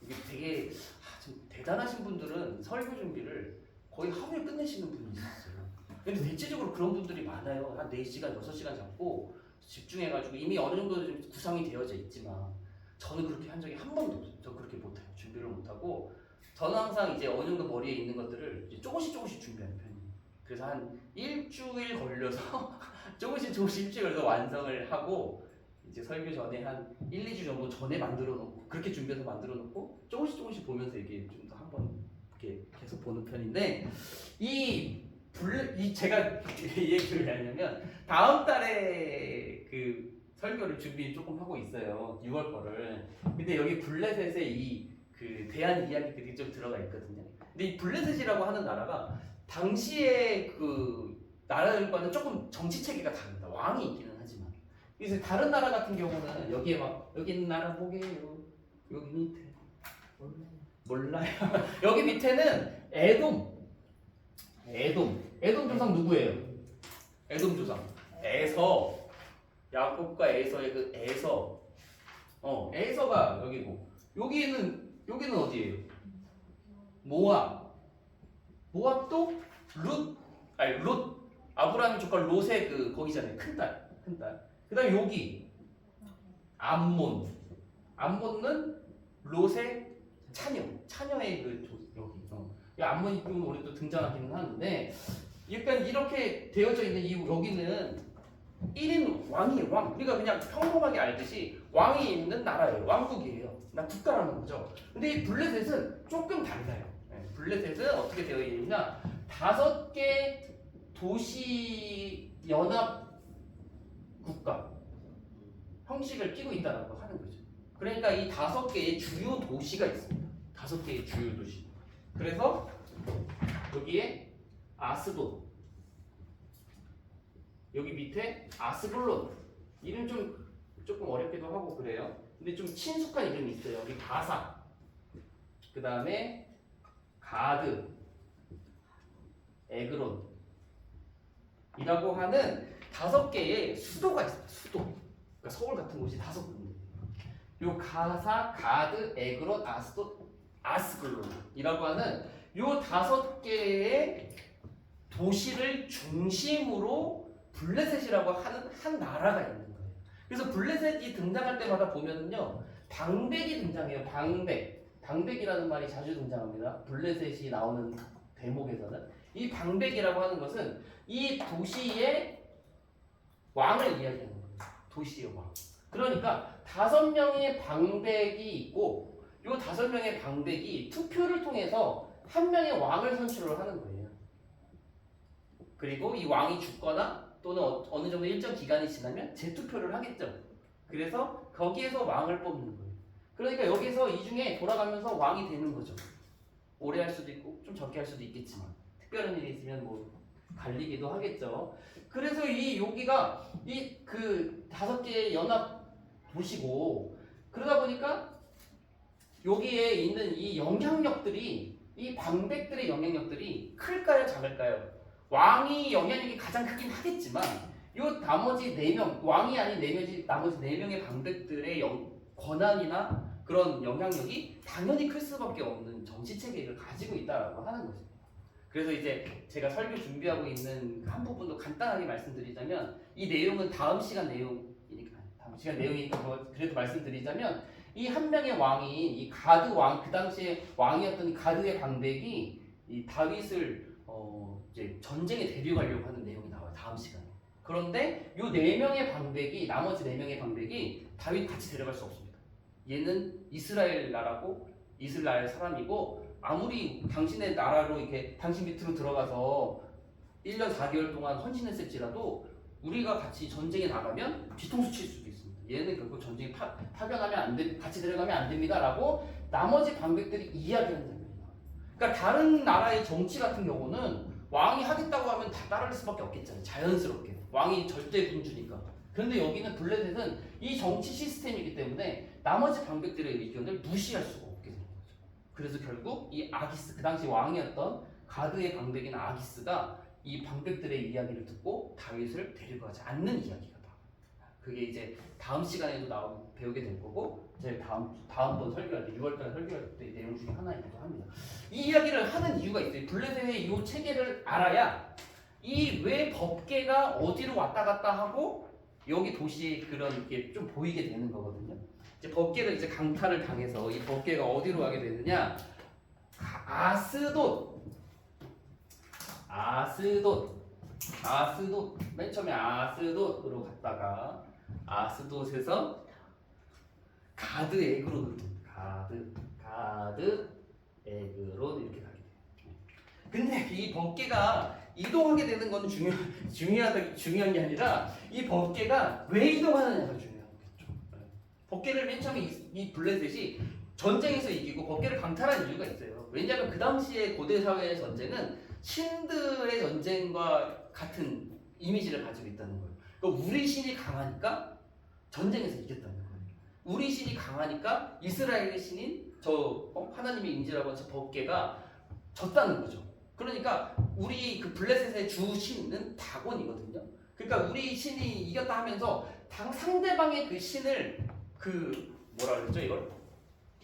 이게 되게 좀 대단하신 분들은 설교 준비를 거의 하루에 끝내시는 분이 있어요. 근데 대체적으로 그런 분들이 많아요. 한 4시간, 6시간 잡고 집중해가지고 이미 어느 정도 좀 구성이 되어져 있지만 저는 그렇게 한 적이 한 번도 없어요. 저 그렇게 못해요. 준비를 못하고 저는 항상 이제 어느 정도 머리에 있는 것들을 이제 조금씩 준비하는 편이에요. 그래서 한 일주일 걸려서 조금씩 일주일 걸려서 완성을 하고 이제 설교 전에 한 1, 2주 정도 전에 만들어 놓고 그렇게 준비해서 만들어 놓고 조금씩 보면서 이게 좀 더 한번 이렇게 계속 보는 편인데 이 제가 이 얘기를 왜 하냐면 다음 달에 그 설교를 준비 조금 하고 있어요. 6월 거를. 근데 여기 블레셋의 이 그 대한 이야기들이 좀 들어가 있거든요. 근데 이 블레셋이라고 하는 나라가 당시에 그 나라들과는 조금 정치 체계가 다릅니다. 왕이 있기는 하지만. 그래서 다른 나라 같은 경우는 여기에 막 여기 있는 나라 뭐게요? 여기 밑에 몰라요. 여기 밑에는 에돔 조상 누구예요? 에돔 조상 에서 야곱과 에서의 그 에서 에서가 여기고 여기는 어디예요? 모압도 룻 아브라함의 조카 롯의 그 거기잖아요. 큰딸. 그다음에 여기 암몬은 롯의 차녀의 그 여기 이 암몬이 좀 우리 또 등장하기는 하는데 약간 이렇게 되어져 있는 이유 여기는 1인 왕 우리가 그냥 평범하게 알듯이 왕이 있는 나라예요. 왕국이에요. 국가라는 거죠. 근데 이 블레셋은 조금 달라요. 블레셋은 어떻게 되어 있느냐 5개 도시 연합 국가 형식을 띠고 있다고 하는 거죠. 그러니까 이 5개의 주요 도시가 있습니다. 5개의 주요 도시. 그래서 여기에 아스돗, 여기 밑에 아스글론. 이름 좀 조금 어렵기도 하고 그래요. 근데 좀 친숙한 이름이 있어요. 여기 가사, 그 다음에 가드, 에그론 이라고 하는 5개의 수도가 있어요. 수도. 그러니까 서울 같은 곳이 5군데. 요 가사, 가드, 에그론, 아스돗, 아스글론이라고 하는 요 5개의 도시를 중심으로 블레셋이라고 하는 한 나라가 있는 거예요. 그래서 블레셋이 등장할 때마다 보면은요 방백이 등장해요. 방백이라는 말이 자주 등장합니다. 블레셋이 나오는 대목에서는 이 방백이라고 하는 것은 이 도시의 왕을 이야기하는 거예요. 도시의 왕. 그러니까 5명의 방백이 있고 이 5명의 방백이 투표를 통해서 한 명의 왕을 선출을 하는 거예요. 그리고 이 왕이 죽거나 또는 어느 정도 일정 기간이 지나면 재투표를 하겠죠. 그래서 거기에서 왕을 뽑는 거예요. 그러니까 여기서 이 중에 돌아가면서 왕이 되는 거죠. 오래 할 수도 있고 좀 적게 할 수도 있겠지만 특별한 일이 있으면 뭐 갈리기도 하겠죠. 그래서 이 여기가 이 그 5개의 연합 도시고 그러다 보니까 여기에 있는 이 영향력들이 이 방백들의 영향력들이 클까요, 작을까요? 왕이 영향력이 가장 크긴 하겠지만 요 나머지 4명 왕이 아닌 나머지 4명의 방백들의 권한이나 그런 영향력이 당연히 클 수밖에 없는 정치 체계를 가지고 있다라고 하는 거죠. 그래서 이제 제가 설교 준비하고 있는 한 부분도 간단하게 말씀드리자면 이 내용은 다음 시간 내용이니까 그래도 말씀드리자면 이 한 명의 왕인 이 가드 왕 그 당시에 왕이었던 이 가드의 방백이 이 다윗을 이제 전쟁에 데려가려고 하는 내용이 나와요. 다음 시간에. 그런데 요 4명의 방백이 나머지 4명의 방백이 다윗 같이 데려갈 수 없습니다. 얘는 이스라엘 나라고 이스라엘 사람이고 아무리 당신의 나라로 이렇게 당신 밑으로 들어가서 1년 4개월 동안 헌신했을지라도 우리가 같이 전쟁에 나가면 뒤통수 칠 수도 있습니다. 얘는 결국 전쟁에 파견하면 안 돼, 같이 데려가면 안 됩니다라고 나머지 방백들이 이야기하는 장면이 나와요. 그러니까 다른 나라의 정치 같은 경우는 왕이 하겠다고 하면 다 따를 수밖에 없겠잖아요. 자연스럽게 왕이 절대 군주니까. 그런데 여기는 블레셋은 이 정치 시스템이기 때문에 나머지 방백들의 의견을 무시할 수가 없게 되는 거죠. 그래서 결국 이 아기스 그 당시 왕이었던 가드의 방백인 아기스가 이 방백들의 이야기를 듣고 다윗을 데려가지 않는 이야기가 나와요. 그게 이제 다음 시간에도 배우게 될 거고 제 다음번 설교할 때 6월달 설교할 때 내용 중에 하나이기도 합니다. 이 이야기를 하는 이유가 있어요. 블레셋의 이 체계를 알아야 이 왜 법계가 어디로 왔다 갔다 하고 여기 도시에 그런 게 좀 보이게 되는 거거든요. 이제 법계를 이제 강탈을 당해서 이 법계가 어디로 가게 되느냐? 아스돗 맨 처음에 아스돗으로 갔다가 아스돗에서 가드 에그론 이렇게 가게 돼요. 근데 이 법계가 이동하게 되는 건 중요한 게 아니라 이 법계가 왜 이동하느냐가 중요한 거겠죠. 법계를 맨 처음에 이 블레셋이 전쟁에서 이기고 법계를 강탈한 이유가 있어요. 왜냐하면 그 당시에 고대 사회의 전쟁은 신들의 전쟁과 같은 이미지를 가지고 있다는 거예요. 그러니까 우리 신이 강하니까 전쟁에서 이겼다는 거예요. 우리 신이 강하니까 이스라엘의 신인 하나님의 인지라고 하는 저 법계가 졌다는 거죠. 그러니까 우리 그 블레셋의 주 신은 다곤이거든요. 그러니까 우리 신이 이겼다 하면서 상대방의 그 신을 뭐라 그랬죠 이걸?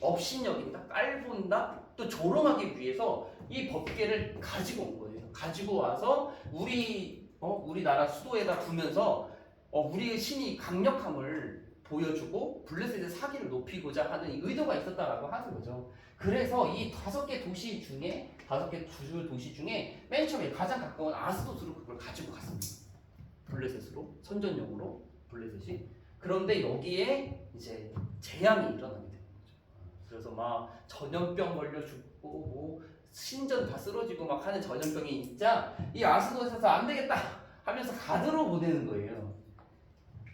업신여긴다, 깔본다, 또 조롱하기 위해서 이 법계를 가지고 온 거예요. 가지고 와서 우리나라 수도에다 두면서 우리의 신이 강력함을 보여주고 블레셋의 사기를 높이고자 하는 의도가 있었다라고 하는 거죠. 그래서 이 5개 도시 중에 5개 주 도시 중에 맨 처음에 가장 가까운 아스돗으로 그걸 가지고 갔습니다. 블레셋으로 선전용으로 블레셋이. 그런데 여기에 이제 재앙이 일어나게 되는 거죠. 그래서 막 전염병 걸려 죽고 뭐 신전 다 쓰러지고 막 하는 전염병이 있자 이 아스돗에서 안 되겠다 하면서 가드로 보내는 거예요.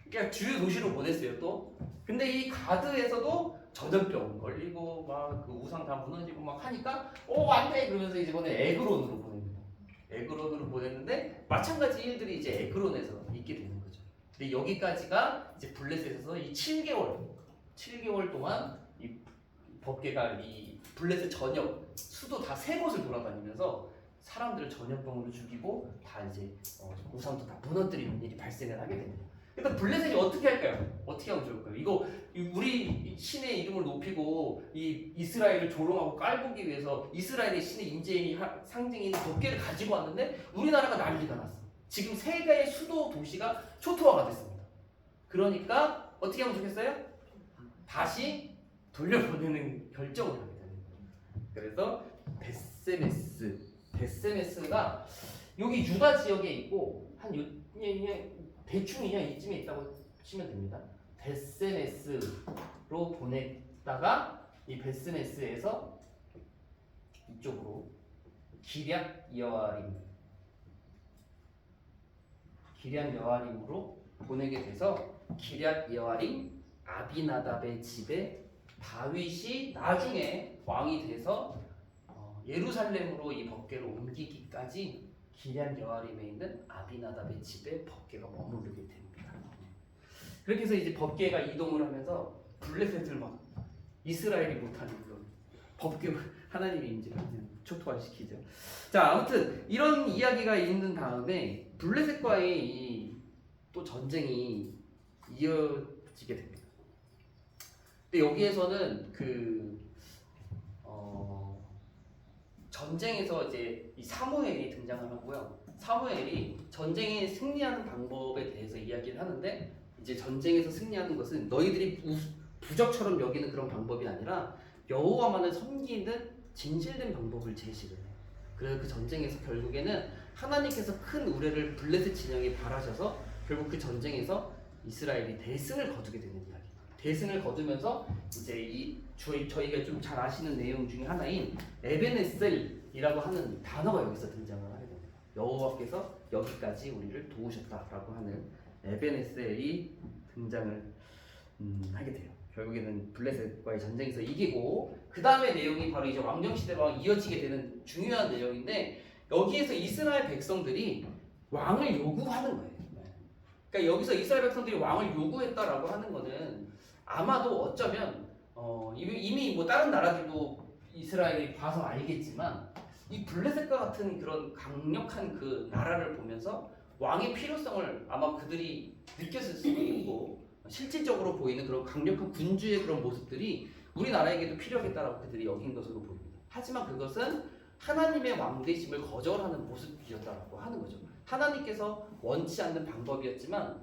그러니까 주요 도시로 보냈어요 또. 근데 이 가드에서도 전염병 걸리고 막 그 우상 다 무너지고 막 하니까 안 돼 그러면서 이번에 에그론으로 보냅니다. 에그론으로 보냈는데 마찬가지 일들이 이제 에그론에서 있게 되는 거죠. 근데 여기까지가 이제 블레셋에서 이 7개월 동안 이 법계가 이 블레셋 전역 수도 다 3곳을 돌아다니면서 사람들을 전염병으로 죽이고 다 이제 우상도 다 무너뜨리는 일이 발생을 하게 됩니다. 일단 블레셋이 어떻게 할까요? 어떻게 하면 좋을까요? 이거 우리 신의 이름을 높이고 이 이스라엘을 조롱하고 깔보기 위해서 이스라엘의 신의 인재의 상징인 법계를 가지고 왔는데 우리나라가 난리가 났어. 지금 세계의 수도 도시가 초토화가 됐습니다. 그러니까 어떻게 하면 좋겠어요? 다시 돌려보내는 결정을 하게 되는 거예요. 그래서 베세메스가 여기 유다 지역에 있고 한 그냥 대충 그냥 이쯤에 있다고 치면 됩니다. 베세메스로 보냈다가 이 베세메스에서 이쪽으로 기럇 여아림으로 보내게 돼서 기럇 여아림 아비나답의 집에 다윗이 나중에 왕이 돼서 예루살렘으로 이 법궤를 옮기기까지 기럇 여아림에 있는 아비나답의 집에 법궤가 머무르게 됩니다. 그렇게 해서 이제 법궤가 이동을 하면서 블레셋을 막 이스라엘이 못하는 그런 법궤 하나님의 임재를 초토화시키죠. 자, 아무튼 이런 이야기가 있는 다음에 블레셋과의 이 또 전쟁이 이어지게 됩니다. 근데 여기에서는 전쟁에서 이제 이 사무엘이 등장을 하고요. 사무엘이 전쟁에 승리하는 방법에 대해서 이야기를 하는데 이제 전쟁에서 승리하는 것은 너희들이 부적처럼 여기는 그런 방법이 아니라 여호와만을 섬기는 진실된 방법을 제시를 해요. 그래서 그 전쟁에서 결국에는 하나님께서 큰 우레를 블레셋 진영에 바라셔서 결국 그 전쟁에서 이스라엘이 대승을 거두게 되는 이야기. 대승을 거두면서 이제 저희가 좀 잘 아시는 내용 중에 하나인 에베네셀이라고 하는 단어가 여기서 등장을 하게 됩니다. 여호와께서 여기까지 우리를 도우셨다라고 하는 에베네셀이 등장을 하게 돼요. 결국에는 블레셋과의 전쟁에서 이기고 그 다음에 내용이 바로 이제 왕정 시대로 이어지게 되는 중요한 내용인데 여기에서 이스라엘 백성들이 왕을 요구하는 거예요. 그러니까 여기서 이스라엘 백성들이 왕을 요구했다라고 하는 거는 아마도 어쩌면 이미 뭐 다른 나라들도 이스라엘이 봐서 알겠지만 이 블레셋과 같은 그런 강력한 그 나라를 보면서 왕의 필요성을 아마 그들이 느꼈을 수도 있고 실질적으로 보이는 그런 강력한 군주의 그런 모습들이 우리나라에게도 필요하겠다라고 그들이 여긴 것으로 보입니다. 하지만 그것은 하나님의 왕되심을 거절하는 모습이었다라고 하는 거죠. 하나님께서 원치 않는 방법이었지만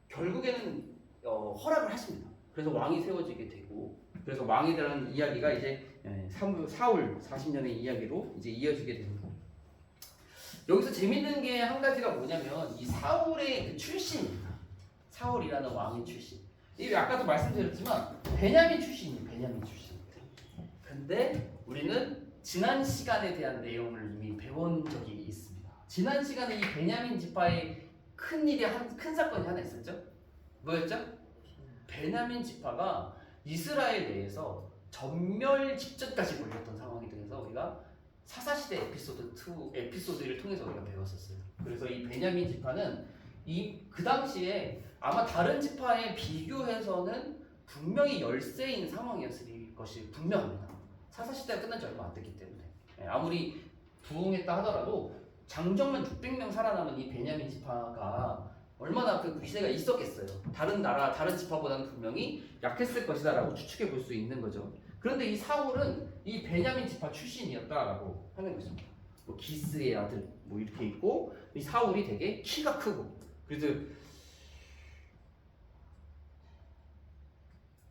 결국에는 허락을 하십니다. 그래서 왕이 세워지게 되고 그래서 왕에 대한 이야기가 이제 사울 40년의 이야기로 이제 이어지게 됩니다. 여기서 재밌는 게 한 가지가 뭐냐면 이 사울의 그 출신입니다. 사울이라는 왕의 출신. 이 아까도 말씀드렸지만 베냐민 출신이에요. 베냐민 출신. 근데 우리는 지난 시간에 대한 내용을 이미 배운 적이 있습니다. 지난 시간에 이 베냐민 지파의 큰 사건이 하나 있었죠. 뭐였죠? 베냐민 지파가 이스라엘 내에서 전멸 직전까지 몰렸던 상황이 돼서 우리가 사사시대 에피소드를 통해서 우리가 배웠었어요. 그래서 이 베냐민 지파는 그 당시에 아마 다른 지파에 비교해서는 분명히 열세인 상황이었을 것이 분명합니다. 사사시대가 끝난 지 얼마 안 됐기 때문에 아무리 부흥했다 하더라도 장정만 600명 살아남은 이 베냐민 지파가 얼마나 그 위세가 있었겠어요. 다른 지파보다는 분명히 약했을 것이다라고 추측해 볼 수 있는 거죠. 그런데 이 사울은 이 베냐민 지파 출신이었다라고 하는 것입니다. 뭐 기스의 아들 뭐 이렇게 있고 이 사울이 되게 키가 크고 그래서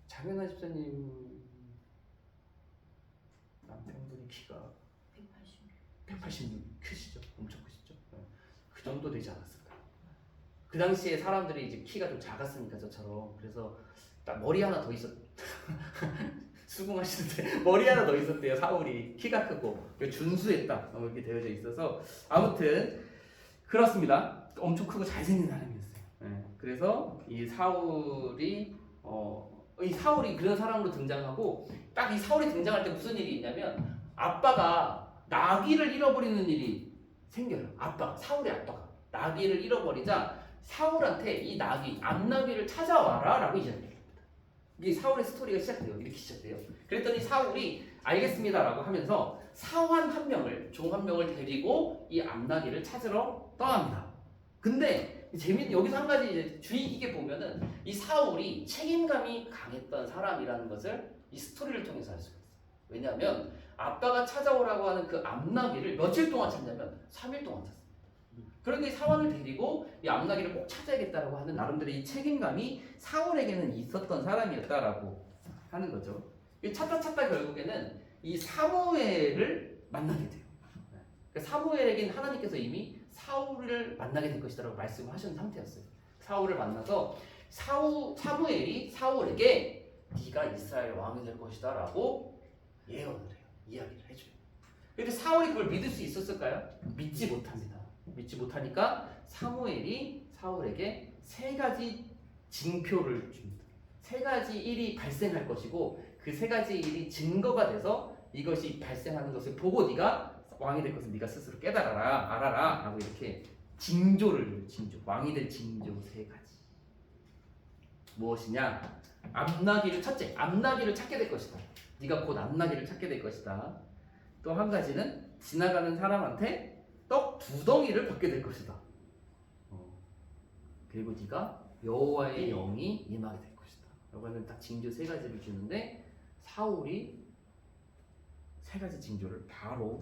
장현아 집사님 남편분이 키가 186 크시죠? 엄청 크시죠? 그 정도 되지 않았을까? 그 당시에 사람들이 이제 키가 좀 작았으니까 저처럼 그래서 딱 머리 하나 더 있었 수긍하시는데 머리 하나 더 있었대요. 사울이 키가 크고 준수했다 이렇게 되어져 있어서 아무튼 그렇습니다. 엄청 크고 잘생긴 사람이었어요. 그래서 이 사울이 그런 사람으로 등장하고 딱 이 사울이 등장할 때 무슨 일이 있냐면 아빠가 나귀를 잃어버리는 일이 생겨요. 사울의 아빠가 나귀를 잃어버리자 사울한테 이 암나귀를 찾아와라 라고 이야기합니다. 이게 사울의 스토리가 시작돼요. 이렇게 시작돼요. 그랬더니 사울이 알겠습니다 라고 하면서 사환 종 한 명을 데리고 이 암나귀를 찾으러 떠납니다. 근데 여기서 한 가지 이제 주의 깊게 보면은 이 사울이 책임감이 강했던 사람이라는 것을 이 스토리를 통해서 알 수가 있어요. 왜냐하면 아빠가 찾아오라고 하는 그 암나귀를 며칠 동안 찾냐면 3일 동안 찾습니다. 그러니까 이 사환을 데리고 이 암나귀를 꼭 찾아야겠다라고 하는 나름대로의 이 책임감이 사울에게는 있었던 사람이었다라고 하는 거죠. 찾다 결국에는 이 사무엘을 만나게 돼요. 그러니까 사무엘에게는 하나님께서 이미 사울을 만나게 될 것이다라고 말씀하신 상태였어요. 사울을 만나서 사무엘이 사울에게 네가 이스라엘 왕이 될 것이다라고 예언을 해요. 이야기를 해줘요. 근데 사울이 그걸 믿을 수 있었을까요? 믿지 못합니다. 믿지 못하니까 사무엘이 사울에게 세 가지 징표를 줍니다. 세 가지 일이 발생할 것이고 그 세 가지 일이 증거가 돼서 이것이 발생하는 것을 보고 네가 왕이 될 것을 네가 스스로 깨달아라, 알아라 하고 이렇게 징조를 징조, 왕이 될 징조 세 가지. 무엇이냐? 첫째, 암나귀를 찾게 될 것이다. 네가 곧 암나귀를 찾게 될 것이다. 또 한 가지는 지나가는 사람한테 떡 2덩이를 받게 될 것이다. 그리고 네가 여호와의 영이 임하게 될 것이다. 이거는 딱 징조 세 가지를 주는데 사울이 세 가지 징조를 바로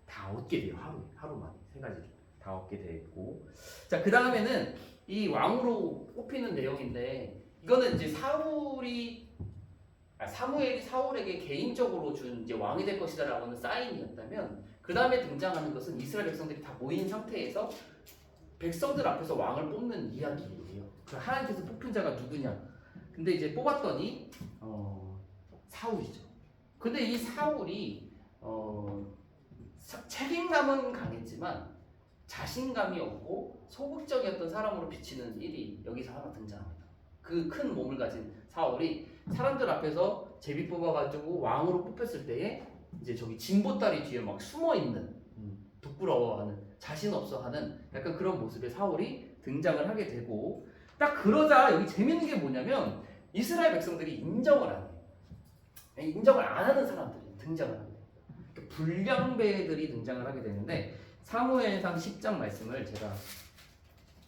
다 얻게 돼요. 하루 만에 세 가지를 다 얻게 되고, 자, 그 다음에는 이 왕으로 뽑히는 내용인데 이거는 이제 사무엘이 사울에게 개인적으로 준 이제 왕이 될 것이다라고 하는 사인이었다면, 그 다음에 등장하는 것은 이스라엘 백성들이 다 모인 상태에서 백성들 앞에서 왕을 뽑는 이야기예요. 그 하나님께서 뽑힌 자가 누구냐? 근데 이제 뽑았더니 사울이죠. 근데 이 사울이 책임감은 강했지만 자신감이 없고 소극적이었던 사람으로 비치는 일이 여기서 하나 등장합니다. 그 큰 몸을 가진 사울이 사람들 앞에서 제비 뽑아가지고 왕으로 뽑혔을 때에 이제 저기 진보다리 뒤에 막 숨어 있는 부끄러워하는, 자신 없어하는 약간 그런 모습의 사울이 등장을 하게 되고, 딱 그러자 여기 재밌는 게 뭐냐면 이스라엘 백성들이 인정을 안 해요. 인정을 안 하는 사람들이 등장을 합니다. 불량배들이 등장을 하게 되는데 사무엘상 10장 말씀을 제가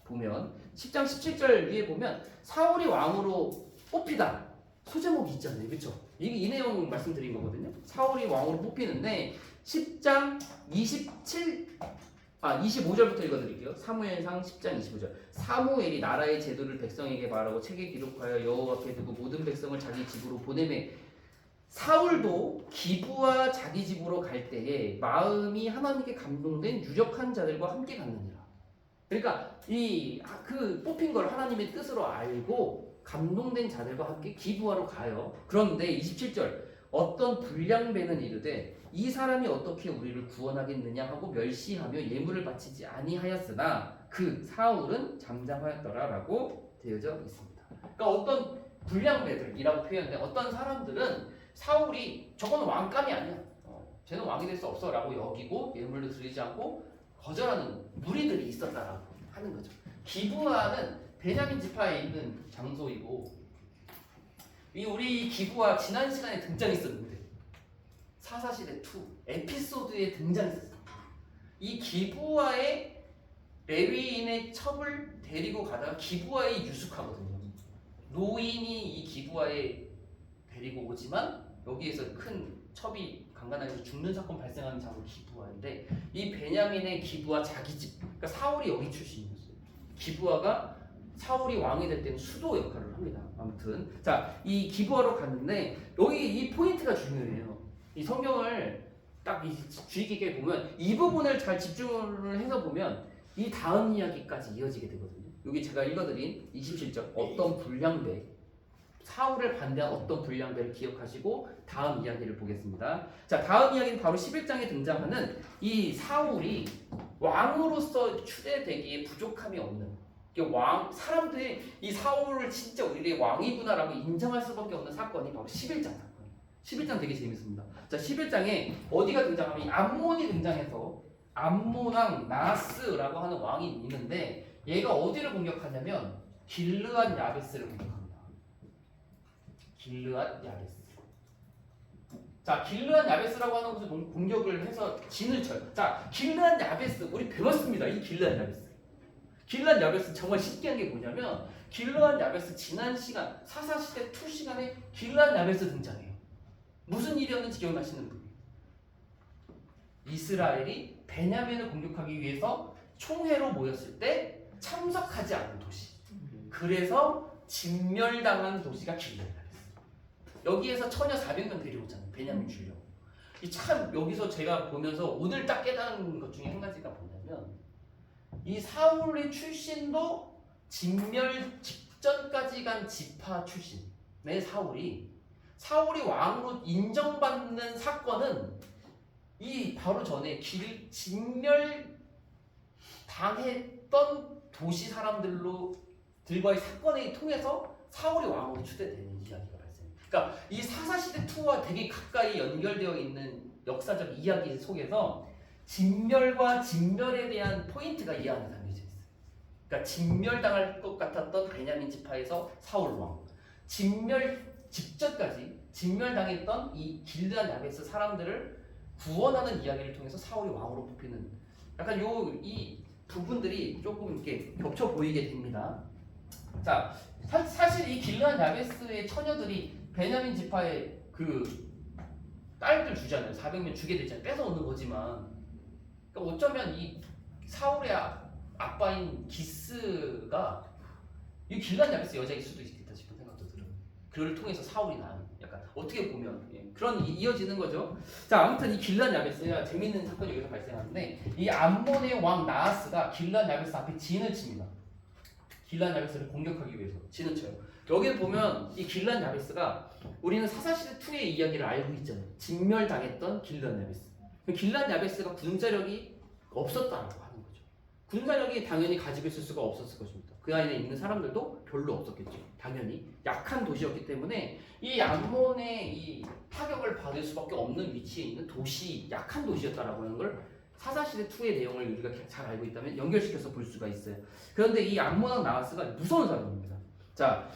보면 10장 17절 위에 보면 사울이 왕으로 뽑히다 소제목이 있잖아요. 그렇죠? 이 내용 말씀드린 거거든요. 사울이 왕으로 뽑히는데 10장 25절부터 읽어드릴게요. 사무엘상 10장 25절. 사무엘이 나라의 제도를 백성에게 말하고 책에 기록하여 여호와 앞에 두고 모든 백성을 자기 집으로 보내매 사울도 기브와 자기 집으로 갈 때에 마음이 하나님께 감동된 유력한 자들과 함께 갔느니라. 그러니까 그 뽑힌 걸 하나님의 뜻으로 알고 감동된 자들과 함께 기브하러 가요. 그런데 27절 어떤 불량배는 이르되 이 사람이 어떻게 우리를 구원하겠느냐 하고 멸시하며 예물을 바치지 아니하였으나 그 사울은 잠잠하였더라라고 되어져 있습니다. 그러니까 어떤 불량배들이라고 표현돼. 어떤 사람들은 사울이 저건 왕감이 아니야. 쟤는 왕이 될 수 없어라고 여기고 예물을 드리지 않고 거절하는 무리들이 있었다라고 하는 거죠. 기브아는 베냐민 지파에 있는 장소이고, 우리 기브아 지난 시간에 등장했었는데 사사시대 2 에피소드에 등장했었어요. 이 기브아의 레위인의 첩을 데리고 가다가 기브아에 유숙하거든요. 노인이 이 기브아에 데리고 오지만 여기에서 큰 첩이 강간당해서 죽는 사건 발생하는 장소 기브아인데, 이 베냐민의 기브아 자기 집, 그러니까 사울이 여기 출신이었어요. 기브아가 사울이 왕이 될 때는 수도 역할을 합니다. 아무튼 자, 이 기브아로 갔는데 여기 이 포인트가 중요해요. 이 성경을 딱 주의 깊게 보면 이 부분을 잘 집중을 해서 보면 이 다음 이야기까지 이어지게 되거든요. 여기 제가 읽어드린 27절 어떤 불량배, 사울을 반대한 어떤 불량배를 기억하시고 다음 이야기를 보겠습니다. 자, 다음 이야기는 바로 11장에 등장하는 이 사울이 왕으로서 추대되기에 부족함이 없는, 사람들이 이 사울을 진짜 우리의 왕이구나라고 인정할 수밖에 없는 사건이 바로 11장 사건. 11장 되게 재밌습니다. 자, 11장에 어디가 등장하면 암몬이 등장해서 암몬왕 나스라고 하는 왕이 있는데 얘가 어디를 공격하냐면 길르앗 야베스를 공격합니다. 길르앗 야베스. 자, 길르앗 야베스라고 하는 곳을 공격을 해서 진을 쳐요. 자, 길르앗 야베스 우리 배웠습니다. 이 길르앗 야베스. 길르앗 야베스 정말 신기한 게 뭐냐면 길르앗 야베스 지난 시간 사사시대 2 시간에 길르앗 야베스 등장해요. 무슨 일이었는지 기억나시는 분? 이스라엘이 베냐민을 공격하기 위해서 총회로 모였을 때 참석하지 않은 도시. 그래서 진멸당한 도시가 길르앗 야베스. 여기에서 처녀 400명 데려오잖아요. 베냐민 주려고. 이 참 여기서 제가 보면서 오늘 딱 깨달은 것 중에 한 가지가 뭐냐면 이 사울의 출신도 진멸 직전까지 간 지파 출신의 사울이 왕으로 인정받는 사건은 이 바로 전에 진멸 당했던 도시 들과의 사건을 통해서 사울이 왕으로 추대되는 이야기가 발생합니다. 그러니까 이 사사시대 2와 되게 가까이 연결되어 있는 역사적 이야기 속에서 진멸과 진멸에 대한 포인트가 이 안에 담겨져 있어요. 그러니까 진멸당할 것 같았던 베냐민 지파에서 사울 왕, 진멸 직전까지 진멸당했던 이 길드한 야베스 사람들을 구원하는 이야기를 통해서 사울이 왕으로 뽑히는 약간 이 부분들이 조금 이렇게 겹쳐 보이게 됩니다. 자, 사실 이 길드한 야베스의 처녀들이 베냐민 지파의 그 딸들 주잖아요. 400명 주게 되잖아요. 뺏어오는 거지만 그러니까 어쩌면 이 사울의 아빠인 기스가 이 길드한 야베스 여자일 수도 있겠다 싶은 생각도 들어요. 그를 통해서 사울이 낳은 약간 어떻게 보면 그런 이어지는 거죠. 자, 아무튼 이 길드한 야베스가 재밌는 사건이 여기서 발생하는데 이 암몬의 왕 나하스가 길드한 야베스 앞에 진을 칩니다. 길드한 야베스를 공격하기 위해서 진을 쳐요. 여기 보면 이 길드한 야베스가 우리는 사사시대 2의 이야기를 알고 있잖아요. 진멸당했던 길드한 야베스. 길드한 야베스가 군사력이 없었다라고 하는 거죠. 군사력이 당연히 가지고 있을 수가 없었을 것입니다. 그 안에 있는 사람들도 별로 없었겠죠. 당연히 약한 도시였기 때문에 이 암몬의 이 타격을 받을 수밖에 없는 위치에 있는 약한 도시였다라고 하는 걸 사사시대 2의 내용을 우리가 잘 알고 있다면 연결시켜서 볼 수가 있어요. 그런데 이 암몬왕 나하스가 무서운 사람입니다. 자,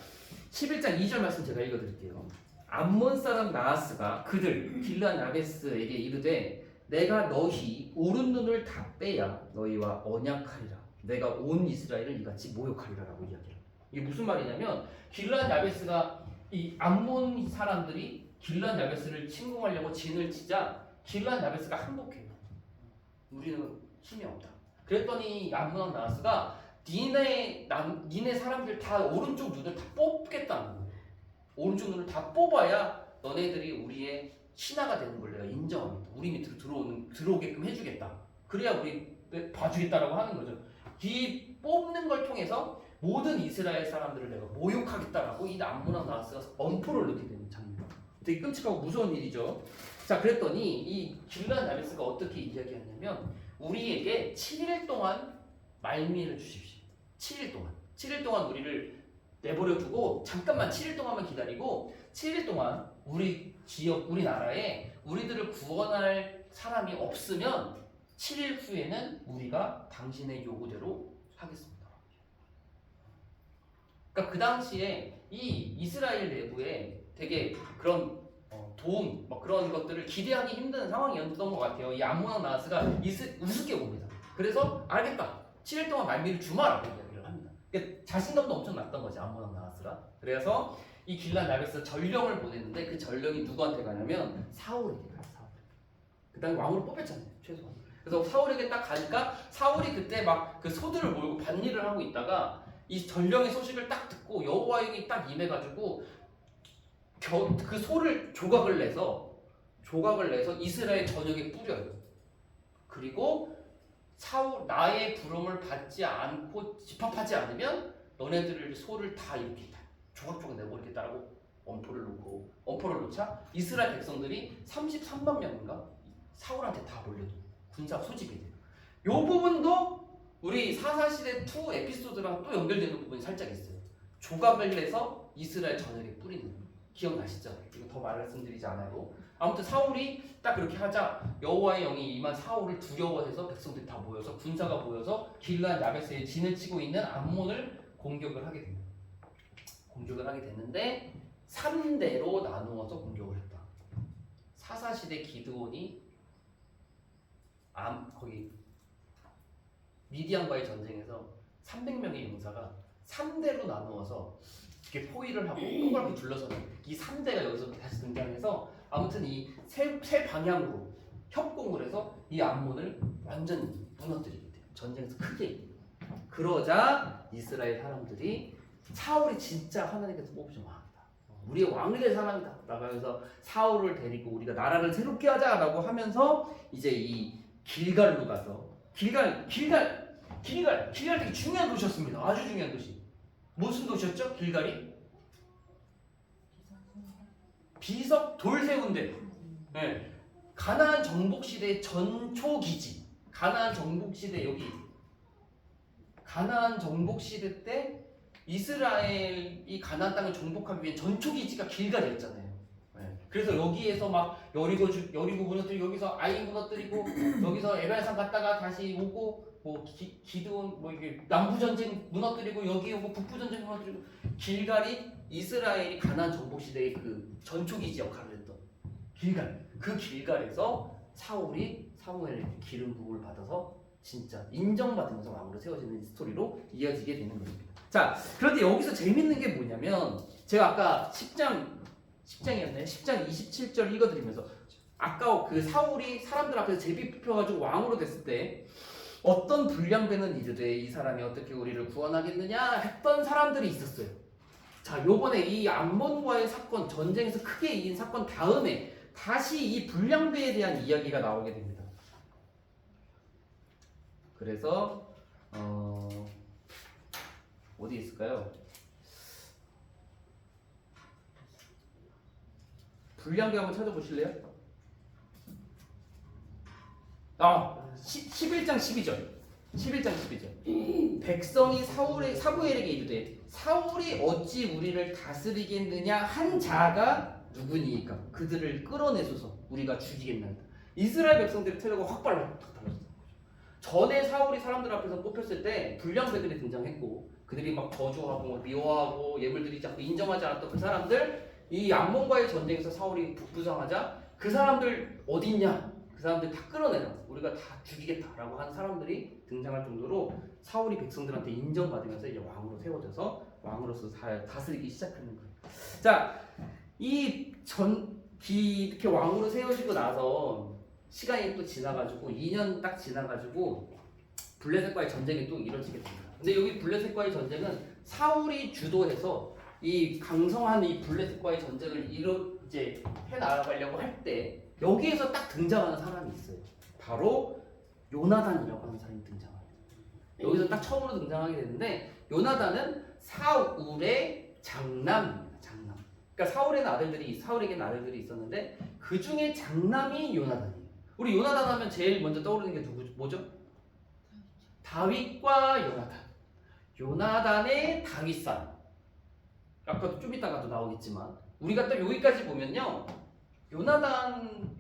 11장 2절 말씀 제가 읽어드릴게요. 암몬 사람 나하스가 그들 길드한 야베스에게 이르되 내가 너희 오른 눈을 다 빼야 너희와 언약하리라. 내가 온 이스라엘을 이같이 모욕하리라라고 이야기해요. 이게 무슨 말이냐면 길드한 야베스가 이 암몬 사람들이 길드한 야베스를 침공하려고 진을 치자 길드한 야베스가 항복해요. 우리는 힘이 없다. 그랬더니 암몬왕 나하스가 니네 사람들 다 오른쪽 눈을 다 뽑겠다는 거예요. 오른쪽 눈을 다 뽑아야 너네들이 우리의 신하가 되는 걸 내가 인정합니다. 우리 밑으로 들어오게끔 해주겠다. 그래야 우리 봐주겠다라고 하는 거죠. 이 뽑는 걸 통해서 모든 이스라엘 사람들을 내가 모욕하겠다라고 이 암몬왕 나하스가 엄포를 넣게 되는 장면. 되게 끔찍하고 무서운 일이죠. 자, 그랬더니 이 길드한 야베스가 어떻게 이야기하냐면 우리에게 7일 동안 말미를 주십시오. 7일 동안 우리를 내버려두고 잠깐만 7일 동안만 기다리고 7일 동안 우리 지역, 우리나라에 우리들을 구원할 사람이 없으면 7일 후에는 우리가 당신의 요구대로 하겠습니다. 그러니까 그 당시에 이 이스라엘 내부에 되게 그런 도움, 그런 것들을 기대하기 힘든 상황이었던 것 같아요. 이 암몬왕 나하스가 우습게 봅니다. 그래서 알겠다. 7일 동안 말미를 주마라고 이야기를 합니다. 그러니까 자신감도 엄청 났던 거지 암몬왕 나하스가. 그래서 이 길드한 야베스가 전령을 보냈는데 그 전령이 누구한테 가냐면 사울에게 가요. 그 다음에 왕으로 뽑혔잖아요. 최소한. 그래서 사울에게 딱 가니까 사울이 그때 막 그 소들을 몰고 밭일을 하고 있다가 이 전령의 소식을 딱 듣고 여호와의 영이 딱 임해가지고 그 소를 조각을 내서 이스라엘 전역에 뿌려요. 그리고 나의 부름을 받지 않고 집합하지 않으면 너네들을 소를 다 이렇게 조각조각 내버리겠다라고 엄포를 놓자 이스라엘 백성들이 33만 명인가 사울한테 다 몰려도 군사 소집이 돼요. 이 부분도 우리 사사시대 2 에피소드랑 또 연결되는 부분이 살짝 있어요. 조각을 내서 이스라엘 전역에 뿌리는 거. 기억나시죠? 이거 더 말씀드리지 않아도 아무튼 사울이 딱 그렇게 하자 여호와의 영이 임한 사울을 두려워해서 백성들이 다 모여서 군사가 모여서 길드한 야베스에 진을 치고 있는 암몬을 공격을 하게 됩니다. 공격을 하게 됐는데 3대로 나누어서 공격을 했다. 사사시대 기드온이 거기 미디안과의 전쟁에서 300명의 용사가 3대로 나누어서 이렇게 포위를 하고 동그랗게 둘러서는 이 3대가 여기서 다시 등장해서 아무튼 이 세 방향으로 협공을 해서 이 암몬을 완전히 무너뜨리게 돼요. 전쟁에서 크게. 그러자 이스라엘 사람들이 사울이 진짜 하나님께서 뽑으신 왕이다. 우리의 왕이 될 사람이다 라고 하면서 사울을 데리고 우리가 나라를 새롭게 하자라고 하면서 이제 이 길갈로 가서 길갈 되게 중요한 도시였습니다. 아주 중요한 도시. 무슨 도시였죠? 길갈이? 비석 돌 세운 데. 네. 가나안 정복 시대의 전초 기지. 가나안 정복 시대 여기. 가나안 정복 시대 때 이스라엘이 가나안 땅을 정복하기 위해 전초 기지가 길갈이었잖아요. 네. 그래서 여기에서 막 여리고 무너뜨리고 여기서 아이 무너뜨리고 여기서 에발산 갔다가 다시 오고 뭐 기드온 뭐 이게 남부 전쟁 무너뜨리고 여기 오고 북부 전쟁 무너뜨리고 길갈이 이스라엘이 가나안 정복 시대의 그 전초 기지 역할을 했던 길갈. 그 길갈에서 사울이 사무엘의 기름 부음을 받아서 진짜 인정받으면서 왕으로 세워지는 스토리로 이어지게 되는 겁니다. 자, 그런데 여기서 재밌는 게 뭐냐면 제가 아까 10장이었나요? 10장 27절 읽어드리면서 아까 그 사울이 사람들 앞에서 제비 뽑혀가지고 왕으로 됐을 때 어떤 불량배는 이르되 이 사람이 어떻게 우리를 구원하겠느냐 했던 사람들이 있었어요. 자, 요번에 이 암몬과의 사건, 전쟁에서 크게 이긴 사건 다음에 다시 이 불량배에 대한 이야기가 나오게 됩니다. 그래서 어디 있을까요? 불량배 한번 찾아보실래요? 11장 12절. 11장 12절. 백성이 사무엘에게 이르되 사울이 어찌 우리를 다스리겠느냐 한 자가 누구니까 그들을 끌어내소서 우리가 죽이겠나이다. 이스라엘 백성들의 태도가 확 달라졌어요. 전에 사울이 사람들 앞에서 뽑혔을 때 불량배들이 등장했고 그들이 막 저주하고 미워하고 예물드리지 않고 인정하지 않았던 그 사람들 이 암몬과의 전쟁에서 사울이 북부상하자 그 사람들 어딨냐? 그 사람들 다 끌어내라. 우리가 다 죽이겠다라고 하는 사람들이 등장할 정도로 사울이 백성들한테 인정받으면서 이제 왕으로 세워져서 왕으로서 다스리기 시작하는 거예요. 자, 이렇게 왕으로 세워지고 나서 시간이 또 지나가지고 2년 딱 지나가지고 블레셋과의 전쟁이 또 이뤄지게 됩니다. 근데 여기 블레셋과의 전쟁은 사울이 주도해서 이 강성한 이 블레셋과의 전쟁을 이제 해나가려고 할 때 여기에서 딱 등장하는 사람이 있어요. 바로 요나단이라고 하는 사람이 등장합니다. 여기서 딱 처음으로 등장하게 되는데 요나단은 사울의 장남입니다. 장남. 그러니까 사울에게는 아들들이 있었는데 그 중에 장남이 요나단이에요. 우리 요나단 하면 제일 먼저 떠오르는 게 뭐죠? 다윗과 요나단. 요나단의 다윗산. 아까도 좀 이따가도 나오겠지만 우리가 또 여기까지 보면요.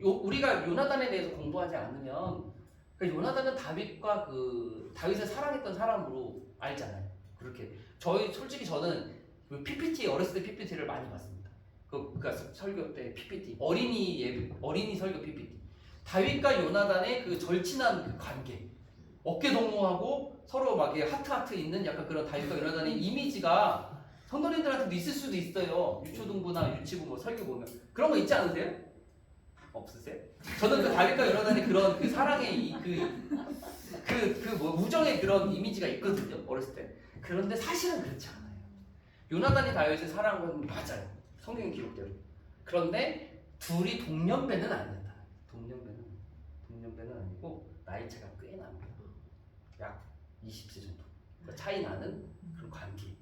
우리가 요나단에 대해서 공부하지 않으면 요나단은 다윗을 사랑했던 사람으로 알잖아요. 그렇게 솔직히 저는 PPT 어렸을 때 PPT를 많이 봤습니다. 그러니까 설교 때 PPT 어린이 설교 PPT. 다윗과 요나단의 그 절친한 그 관계, 어깨 동무하고 서로 막 하트 있는 약간 그런 다윗과 요나단의 이미지가 성도님들한테도 있을 수도 있어요. 유초등부나 유치부 뭐 설교 보면 그런 거 있지 않으세요? 없으세요? 저는 그 다윗과 요나단의 그런 그 사랑의 뭐 우정의 그런 이미지가 있거든요. 어렸을 때. 그런데 사실은 그렇지 않아요. 요나단이 다윗을 사랑한 건 맞아요. 성경 기록대로. 그런데 둘이 동년배는 아니다. 동년배는 아니고 나이 차가 꽤 납니다. 약 20세 정도. 그러니까 차이 나는 그런 관계.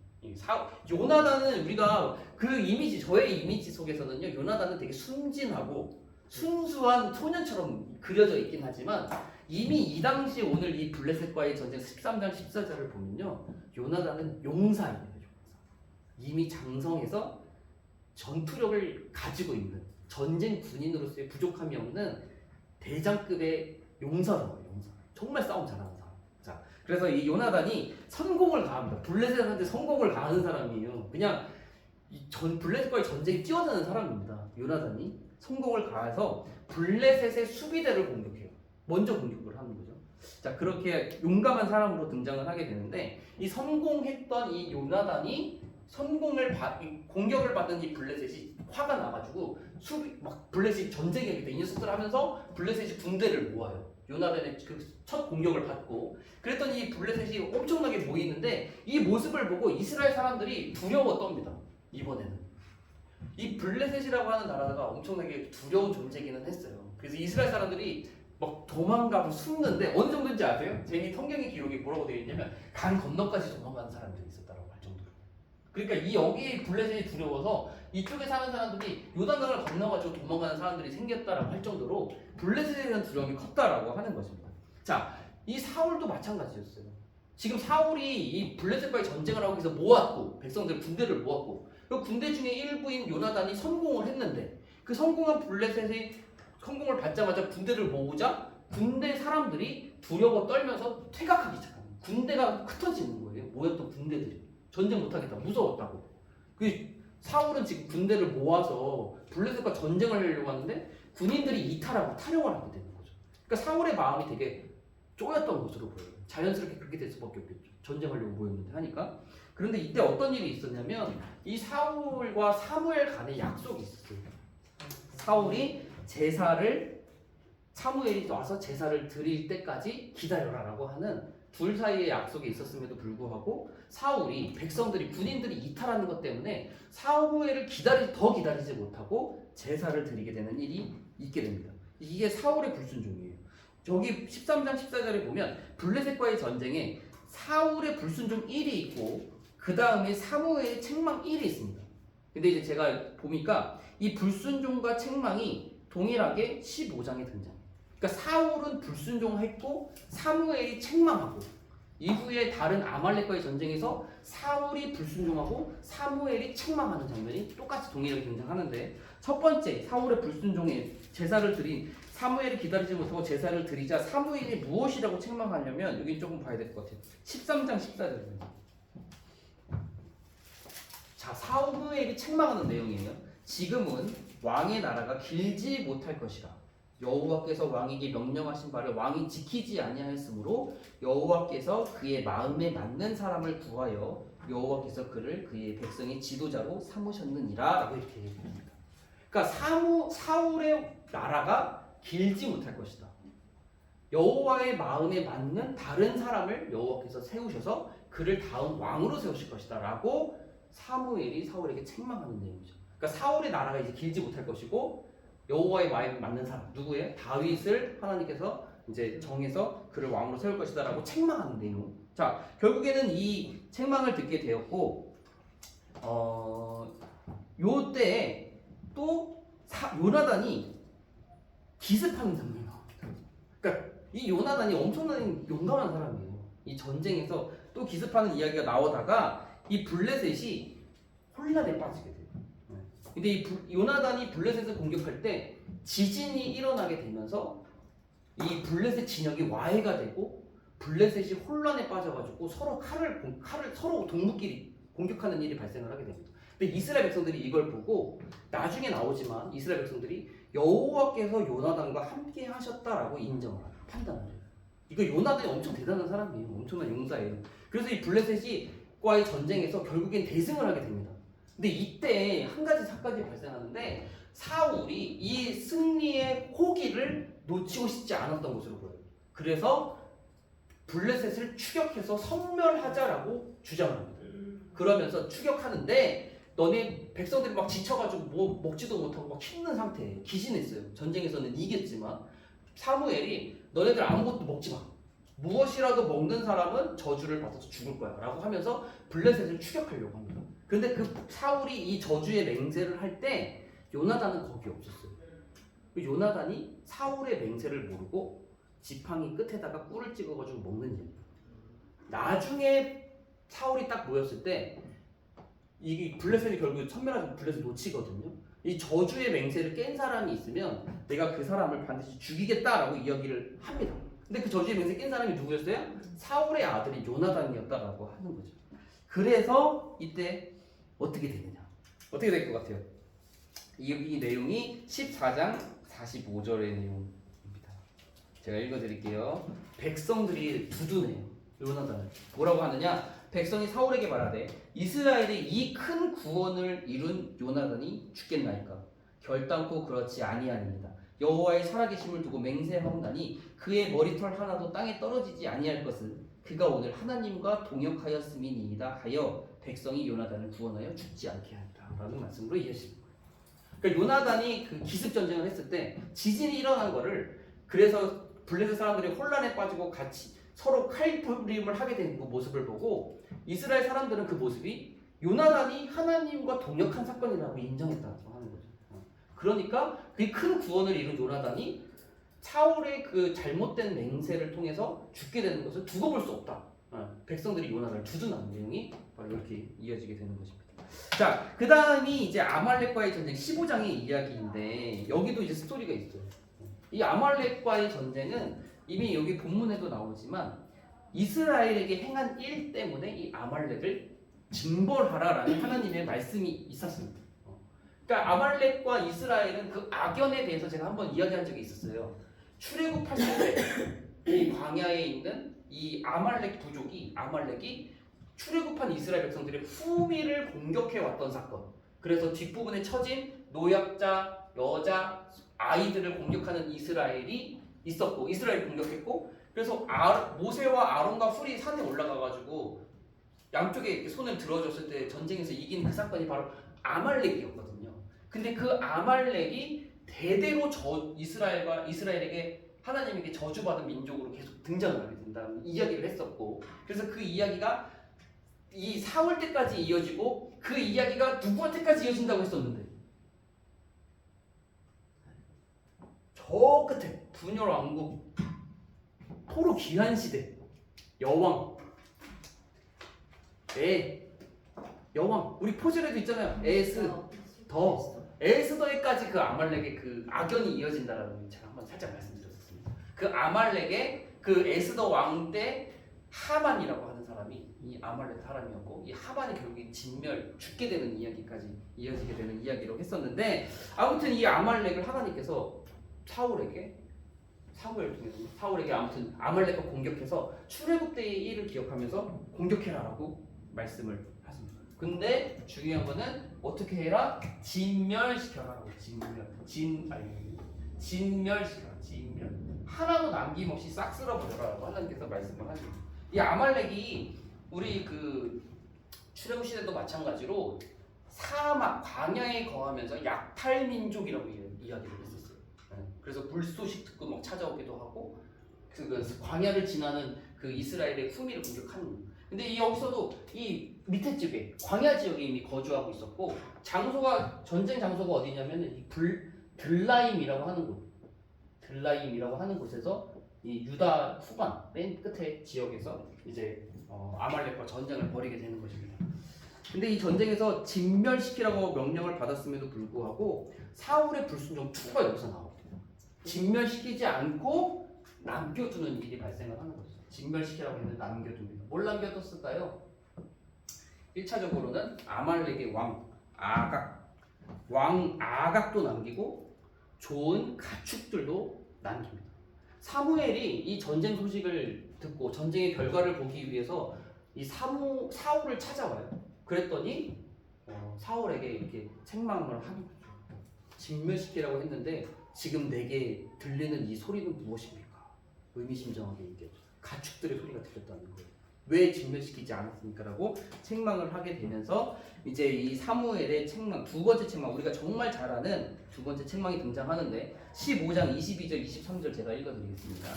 요나단은 우리가 그 이미지, 저의 이미지 속에서는요, 요나단은 되게 순진하고 순수한 소년처럼 그려져 있긴 하지만 이미 이 당시 오늘 이 블레셋과의 전쟁 13장 14절을 보면요, 요나단은 용사입니다. 용사. 이미 장성해서 전투력을 가지고 있는 전쟁 군인으로서의 부족함이 없는 대장급의 용사라고요. 용사. 정말 싸움 잘하는 사람. 자, 그래서 이 요나단이 선공을 가합니다. 블레셋한테 선공을 가하는 사람이에요. 그냥 블레셋과의 전쟁에 뛰어드는 사람입니다. 요나단이 선공을 가해서 블레셋의 수비대를 공격해요. 먼저 공격을 하는 거죠. 자, 그렇게 용감한 사람으로 등장을 하게 되는데 이 성공했던 이 요나단이 공격을 받은 이 블레셋이 화가 나가지고 블레셋이 전쟁이기 때문에 이 녀석들 하면서 블레셋이 군대를 모아요. 요나단의 그 첫 공격을 받고 그랬더니 이 블레셋이 엄청나게 모이는데 이 모습을 보고 이스라엘 사람들이 두려워 떱니다. 이번에는 이 블레셋이라고 하는 나라가 엄청나게 두려운 존재기는 했어요. 그래서 이스라엘 사람들이 막 도망가고 숨는데 어느 정도인지 아세요? 제이 성경의 기록이 뭐라고 되어 있냐면 강 건너까지 도망가는 사람들이 있었다라고 할 정도로. 그러니까 이 여기 블레셋이 두려워서 이쪽에 사는 사람들이 요단강을 건너가지고 도망가는 사람들이 생겼다라고 할 정도로 블레셋에 대한 두려움이 컸다라고 하는 것입니다. 자, 이 사울도 마찬가지였어요. 지금 사울이 이 블레셋과의 전쟁을 하고 해서 모았고 백성들 군대를 모았고 그 군대 중에 일부인 요나단이 성공을 했는데 그 성공한 블레셋이 성공을 받자마자 군대를 모으자 군대 사람들이 두려워 떨면서 퇴각하기 시작합니다. 군대가 흩어지는 거예요. 모였던 군대들이 전쟁 못하겠다 무서웠다고. 그 사울은 지금 군대를 모아서 블레셋과 전쟁을 하려고 하는데 군인들이 이탈하고 탈영을 하게 되는 거죠. 그러니까 사울의 마음이 되게 쪼였던 것으로 보여요. 자연스럽게 그렇게 될 수밖에 없겠죠. 전쟁하려고 모였는데 하니까. 그런데 이때 어떤 일이 있었냐면 이 사울과 사무엘 간의 약속이 있었어요. 사울이 제사를 사무엘이 와서 제사를 드릴 때까지 기다려라라고 하는 둘 사이의 약속이 있었음에도 불구하고 사울이 백성들이 군인들이 이탈하는 것 때문에 사무엘을 더 기다리지 못하고 제사를 드리게 되는 일이 있게 됩니다. 이게 사울의 불순종이에요. 저기 13장 14절에 보면 블레셋과의 전쟁에 사울의 불순종 1이 있고 그 다음에 사무엘의 책망 1이 있습니다. 근데 이제 제가 보니까 이 불순종과 책망이 동일하게 15장에 등장해요. 그러니까 사울은 불순종했고 사무엘이 책망하고 이후에 다른 아말렉과의 전쟁에서 사울이 불순종하고 사무엘이 책망하는 장면이 똑같이 동일하게 등장하는데 첫 번째 사울의 불순종에 제사를 드린 사무엘이 기다리지 못하고 제사를 드리자 사무엘이 무엇이라고 책망하냐면 여기 조금 봐야 될 것 같아요. 13장 14절입니다. 자, 사무엘이 책망하는 내용이에요. 지금은 왕의 나라가 길지 못할 것이라. 여호와께서 왕에게 명령하신 바를 왕이 지키지 아니하였으므로 여호와께서 그의 마음에 맞는 사람을 구하여 여호와께서 그를 그의 백성의 지도자로 삼으셨느니라. 라고 이렇게 얘기합니다. 그러니까 사울의 나라가 길지 못할 것이다. 여호와의 마음에 맞는 다른 사람을 여호와께서 세우셔서 그를 다음 왕으로 세우실 것이다 라고 사무엘이 사울에게 책망하는 내용이죠. 그러니까 사울의 나라가 이제 길지 못할 것이고 여호와의 마음에 맞는 사람 누구예요? 다윗을 하나님께서 이제 정해서 그를 왕으로 세울 것이다라고 책망하는 내용. 자, 결국에는 이 책망을 듣게 되었고 요때 또 요나단이 기습하는 장면이 나옵니다. 그러니까 이 요나단이 엄청나게 용감한 사람이에요. 이 전쟁에서 또 기습하는 이야기가 나오다가 이 블레셋이 혼란에 빠지게 돼요. 근데 이 요나단이 블레셋을 공격할 때 지진이 일어나게 되면서 이 블레셋 진영이 와해가 되고 블레셋이 혼란에 빠져가지고 서로 칼을 서로 동무끼리 공격하는 일이 발생을 하게 됩니다. 근데 이스라엘 백성들이 이걸 보고 나중에 나오지만 이스라엘 백성들이 여호와께서 요나단과 함께 하셨다라고 인정을 해요. 판단을 해요. 이거 요나단이 엄청 대단한 사람이에요. 엄청난 용사예요. 그래서 이 블레셋과의 전쟁에서 결국엔 대승을 하게 됩니다. 근데 이때 한 가지 사건이 발생하는데 사울이 이 승리의 호기를 놓치고 싶지 않았던 것으로 보여요. 그래서 블레셋을 추격해서 섬멸하자라고 주장을 합니다. 그러면서 추격하는데 너네 백성들이 막 지쳐가지고 뭐 먹지도 못하고 막 힘든 상태예요. 기신했어요. 전쟁에서는 이겼지만 사무엘이 너네들 아무것도 먹지 마. 무엇이라도 먹는 사람은 저주를 받아서 죽을 거야 라고 하면서 블레셋을 추격하려고 합니다. 근데 그 사울이 이 저주의 맹세를 할 때 요나단은 거기 없었어요. 요나단이 사울의 맹세를 모르고 지팡이 끝에다가 꿀을 찍어가지고 먹는 일. 나중에 사울이 딱 모였을 때 이게 블레셋이 결국 천멸하고 블레셋 놓치거든요. 이 저주의 맹세를 깬 사람이 있으면 내가 그 사람을 반드시 죽이겠다라고 이야기를 합니다. 근데 그 저주의 맹세 깬 사람이 누구였어요? 사울의 아들이 요나단이었다라고 하는 거죠. 그래서 이때 어떻게 되느냐? 어떻게 될 것 같아요? 이 내용이 14장 45절의 내용입니다. 제가 읽어드릴게요. 백성들이 두둔해요. 요나단을. 뭐라고 하느냐? 백성이 사울에게 말하되 이스라엘의 이 큰 구원을 이룬 요나단이 죽겠나이까? 결단코 그렇지 아니하니이다. 여호와의 살아계심을 두고 맹세하옵나니 그의 머리털 하나도 땅에 떨어지지 아니할 것은 그가 오늘 하나님과 동역하였음이니이다 하여 백성이 요나단을 구원하여 죽지 않게 하리라 라는 말씀으로 이해하시는 거예요. 그러니까 요나단이 그 기습 전쟁을 했을 때 지진이 일어난 거를 그래서 블레셋 사람들이 혼란에 빠지고 같이 서로 칼부림을 하게 된 그 모습을 보고 이스라엘 사람들은 그 모습이 요나단이 하나님과 동역한 사건이라고 인정했다고 하는 거죠. 그러니까 그 큰 구원을 이룬 요나단이 사울의 그 잘못된 맹세를 통해서 죽게 되는 것을 두고 볼 수 없다. 백성들이 요나단을 두둔하는 내용이 바로 이렇게 이어지게 되는 것입니다. 자, 그 다음이 이제 아말렉과의 전쟁 15장의 이야기인데 여기도 이제 스토리가 있어요. 이 아말렉과의 전쟁은 이미 여기 본문에도 나오지만 이스라엘에게 행한 일 때문에 이 아말렉을 징벌하라라는 하나님의 말씀이 있었습니다. 그러니까 아말렉과 이스라엘은 그 악연에 대해서 제가 한번 이야기한 적이 있었어요. 출애굽하실 때 이 광야에 있는 이 아말렉 부족이 아말렉이 출애굽한 이스라엘 백성들의 후미를 공격해 왔던 사건. 그래서 뒷부분에 처진 노약자, 여자, 아이들을 공격하는 이스라엘이 있었고 이스라엘이 공격했고 그래서 모세와 아론과 훌이 산에 올라가가지고 양쪽에 이렇게 손을 들어줬을 때 전쟁에서 이긴 그 사건이 바로 아말렉이었거든요. 근데 그 아말렉이 대대로 이스라엘에게 하나님에게 저주받은 민족으로 계속 등장을 하게 된다는 이야기를 했었고 그래서 그 이야기가 이 사울 때까지 이어지고 그 이야기가 누구한테까지 이어진다고 했었는데 저 끝에 분열 왕국 포로 귀한 시대 여왕 여왕 우리 포즈에도 있잖아요. 에스더에까지 그 아말렉의 그 악연이 이어진다라는 걸 제가 한번 살짝 말씀드렸었습니다. 그 아말렉의 그 에스더 왕 때 하만이라고 하는 사람이 이 아말렉 사람이었고 이 하만이 결국에 죽게 되는 이야기까지 이어지게 되는 이야기로 했었는데 아무튼 이 아말렉을 하나님께서 사울에게 아무튼 아말렉과 공격해서 출애굽 때의 일을 기억하면서 공격해라라고 말씀을 하십니다. 근데 중요한 거는 어떻게 해라? 진멸시켜라라고 진멸시켜라. 하나도 남김없이 싹 쓸어버려라라고 하나님께서 말씀을 하십니다. 이 아말렉이 우리 그 출애굽 시대도 마찬가지로 사막 광야에 거하면서 약탈 민족이라고 이야기를 했었어요. 그래서 불쏘시 듣고 막 찾아오기도 하고 그 광야를 지나는 그 이스라엘의 후미를 공격하는. 근데 여기서도 이 밑에 쪽에 광야 지역에 이미 거주하고 있었고 전쟁 장소가 어디냐면은 이 들라임이라고 하는 곳에서 이 유다 후반 맨 끝에 지역에서 이제 아말렉과 전쟁을 벌이게 되는 것입니다. 근데 이 전쟁에서 진멸시키라고 명령을 받았음에도 불구하고 사울의 불순종 2가 여기서 나와요. 진멸시키지 않고 남겨두는 일이 발생을 하는 거죠. 진멸시키라고 했는데 남겨둡니다. 뭘 남겨뒀을까요? 1차적으로는 아말렉의 왕 아각도 남기고 좋은 가축들도 남깁니다. 사무엘이 이 전쟁 소식을 듣고 전쟁의 결과를 보기 위해서 이 사울을 찾아와요. 그랬더니 사울에게 이렇게 책망을 하는 거죠. 진멸시키라고 했는데 지금 내게 들리는 이 소리는 무엇입니까? 의미심장하게 이게 가축들의 소리가 들렸다는 거예요. 왜 진멸시키지 않았습니까? 라고 책망을 하게 되면서 이제 이 사무엘의 책망, 두 번째 책망, 우리가 정말 잘 아는 두 번째 책망이 등장하는데 15장 22절 23절 제가 읽어드리겠습니다.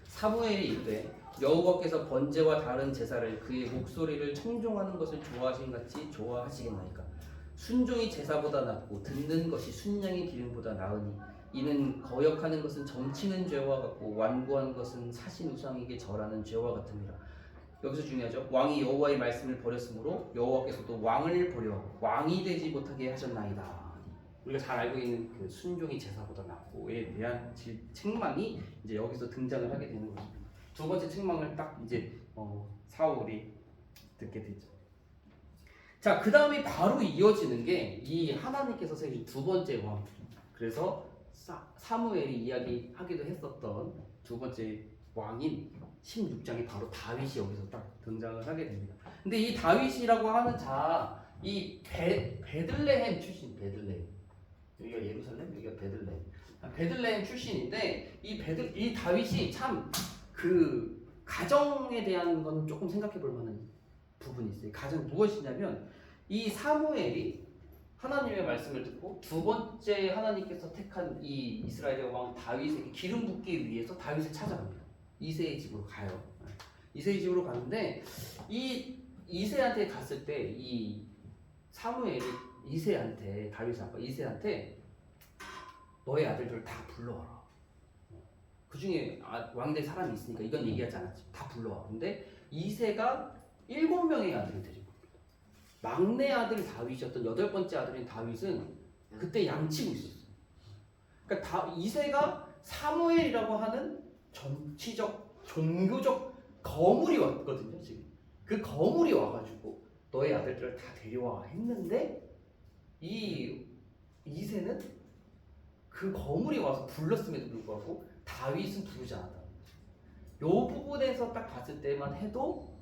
사무엘이 이르되 여호와께서 번제와 다른 제사를 그의 목소리를 청종하는 것을 좋아하신 같이 좋아하시겠나이까? 순종이 제사보다 낫고 듣는 것이 순양의 기름보다 나으니 이는 거역하는 것은 점치는 죄와 같고 완고한 것은 사신 우상에게 절하는 죄와 같음이라. 여기서 중요하죠. 왕이 여호와의 말씀을 버렸으므로 여호와께서도 왕을 버려 왕이 되지 못하게 하셨나이다. 우리가 잘 알고 있는 그 순종이 제사보다 낫고에 대한 책망이 이제 여기서 등장을 하게 되는 것입니다. 두 번째 책망을 딱 이제 사울이 듣게 되죠. 자, 그 다음에 바로 이어지는 게 이 하나님께서 세우신 두 번째 왕. 그래서 사무엘이 이야기하기도 했었던 두 번째 왕인 16장에 바로 다윗이 여기서 딱 등장을 하게 됩니다. 근데 이 다윗이라고 하는 자, 이 베들레헴 출신, 여기가 예루살렘, 여기가 베들레헴 출신인데 이 다윗이 참 그 가정에 대한 건 조금 생각해 볼 만한 부분이 있어요. 가정 무엇이냐면 이 사무엘이 하나님의 말씀을 듣고 두 번째 하나님께서 택한 이 이스라엘의 왕 다윗에게 기름 붓기 위해서 다윗을 찾아갑니다. 이새의 집으로 가요. 이새의 집으로 가는데 이 이새한테 갔을 때 이 사무엘이 이새한테 다윗의 아빠 이새한테 너의 아들들을 다 불러와라. 그 중에 왕대 사람이 있으니까 이건 얘기하지 않았지. 다 불러와. 근데 이새가 7명의 아들을 데리고 옵니다. 막내 아들 다윗이었던 8번째 아들인 다윗은 그때 양치고 있었어요. 그러니까 이새가 사무엘이라고 하는 정치적, 종교적 거물이 왔거든요. 지금 그 거물이 와가지고 너의 아들들을 다 데려와 했는데 이 이새는 그 거물이 와서 불렀음에도 불구하고 다윗은 부르지 않았다는 거죠. 요 부분에서 딱 봤을 때만 해도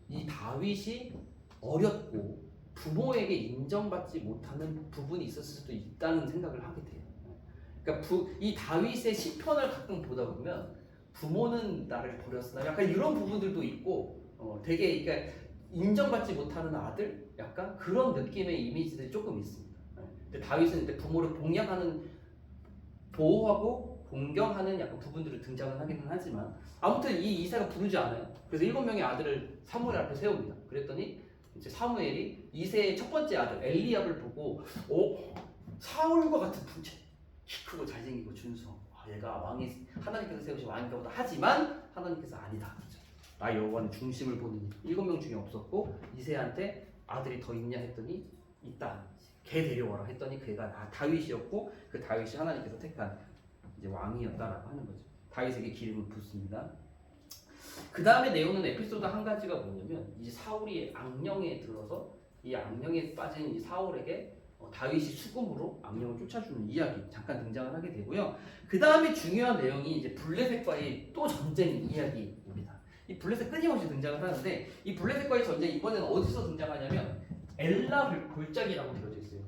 이 다윗이 어렸고 부모에게 인정받지 못하는 부분이 있었을 수도 있다는 생각을 하게 돼요. 그러니까 이 다윗의 시편을 가끔 보다 보면 부모는 나를 버렸으나 약간 이런 부분들도 있고 되게 그러니까 인정받지 못하는 아들 약간 그런 느낌의 이미지들이 조금 있습니다. 근데 다윗은 이제 부모를 보호하고 공경하는 약간 부분들을 등장을 하기는 하지만 아무튼 이 이새가 부르지 않아요. 그래서 7명의 아들을 사무엘 앞에 세웁니다. 그랬더니 이제 사무엘이 이새의 첫 번째 아들 엘리압을 보고 사울과 같은 분체, 키 크고 잘생기고 준수하고 얘가 왕이 하나님께서 세우신 왕인가 보다 하지만 하나님께서 아니다. 그렇죠? 나 여호와는 중심을 보는 7명 중에 없었고 이새한테 아들이 더 있냐 했더니 있다. 걔 데려와라 했더니 걔가 다윗이었고 그 다윗이 하나님께서 택한 이제 왕이었다라고 하는 거죠. 다윗에게 기름을 붓습니다. 그 다음에 내용은 에피소드 한 가지가 뭐냐면 이제 사울이 악령에 들어서 이 악령에 빠진 이 사울에게 다윗이 수금으로 악령을 쫓아주는 이야기 잠깐 등장을 하게 되고요. 그 다음에 중요한 내용이 이제 블레셋과의 또 전쟁 이야기입니다. 이 블레셋 끊임없이 등장을 하는데 이 블레셋과의 전쟁 이번에는 어디서 등장하냐면 엘라 골짜기라고 되어져 있어요.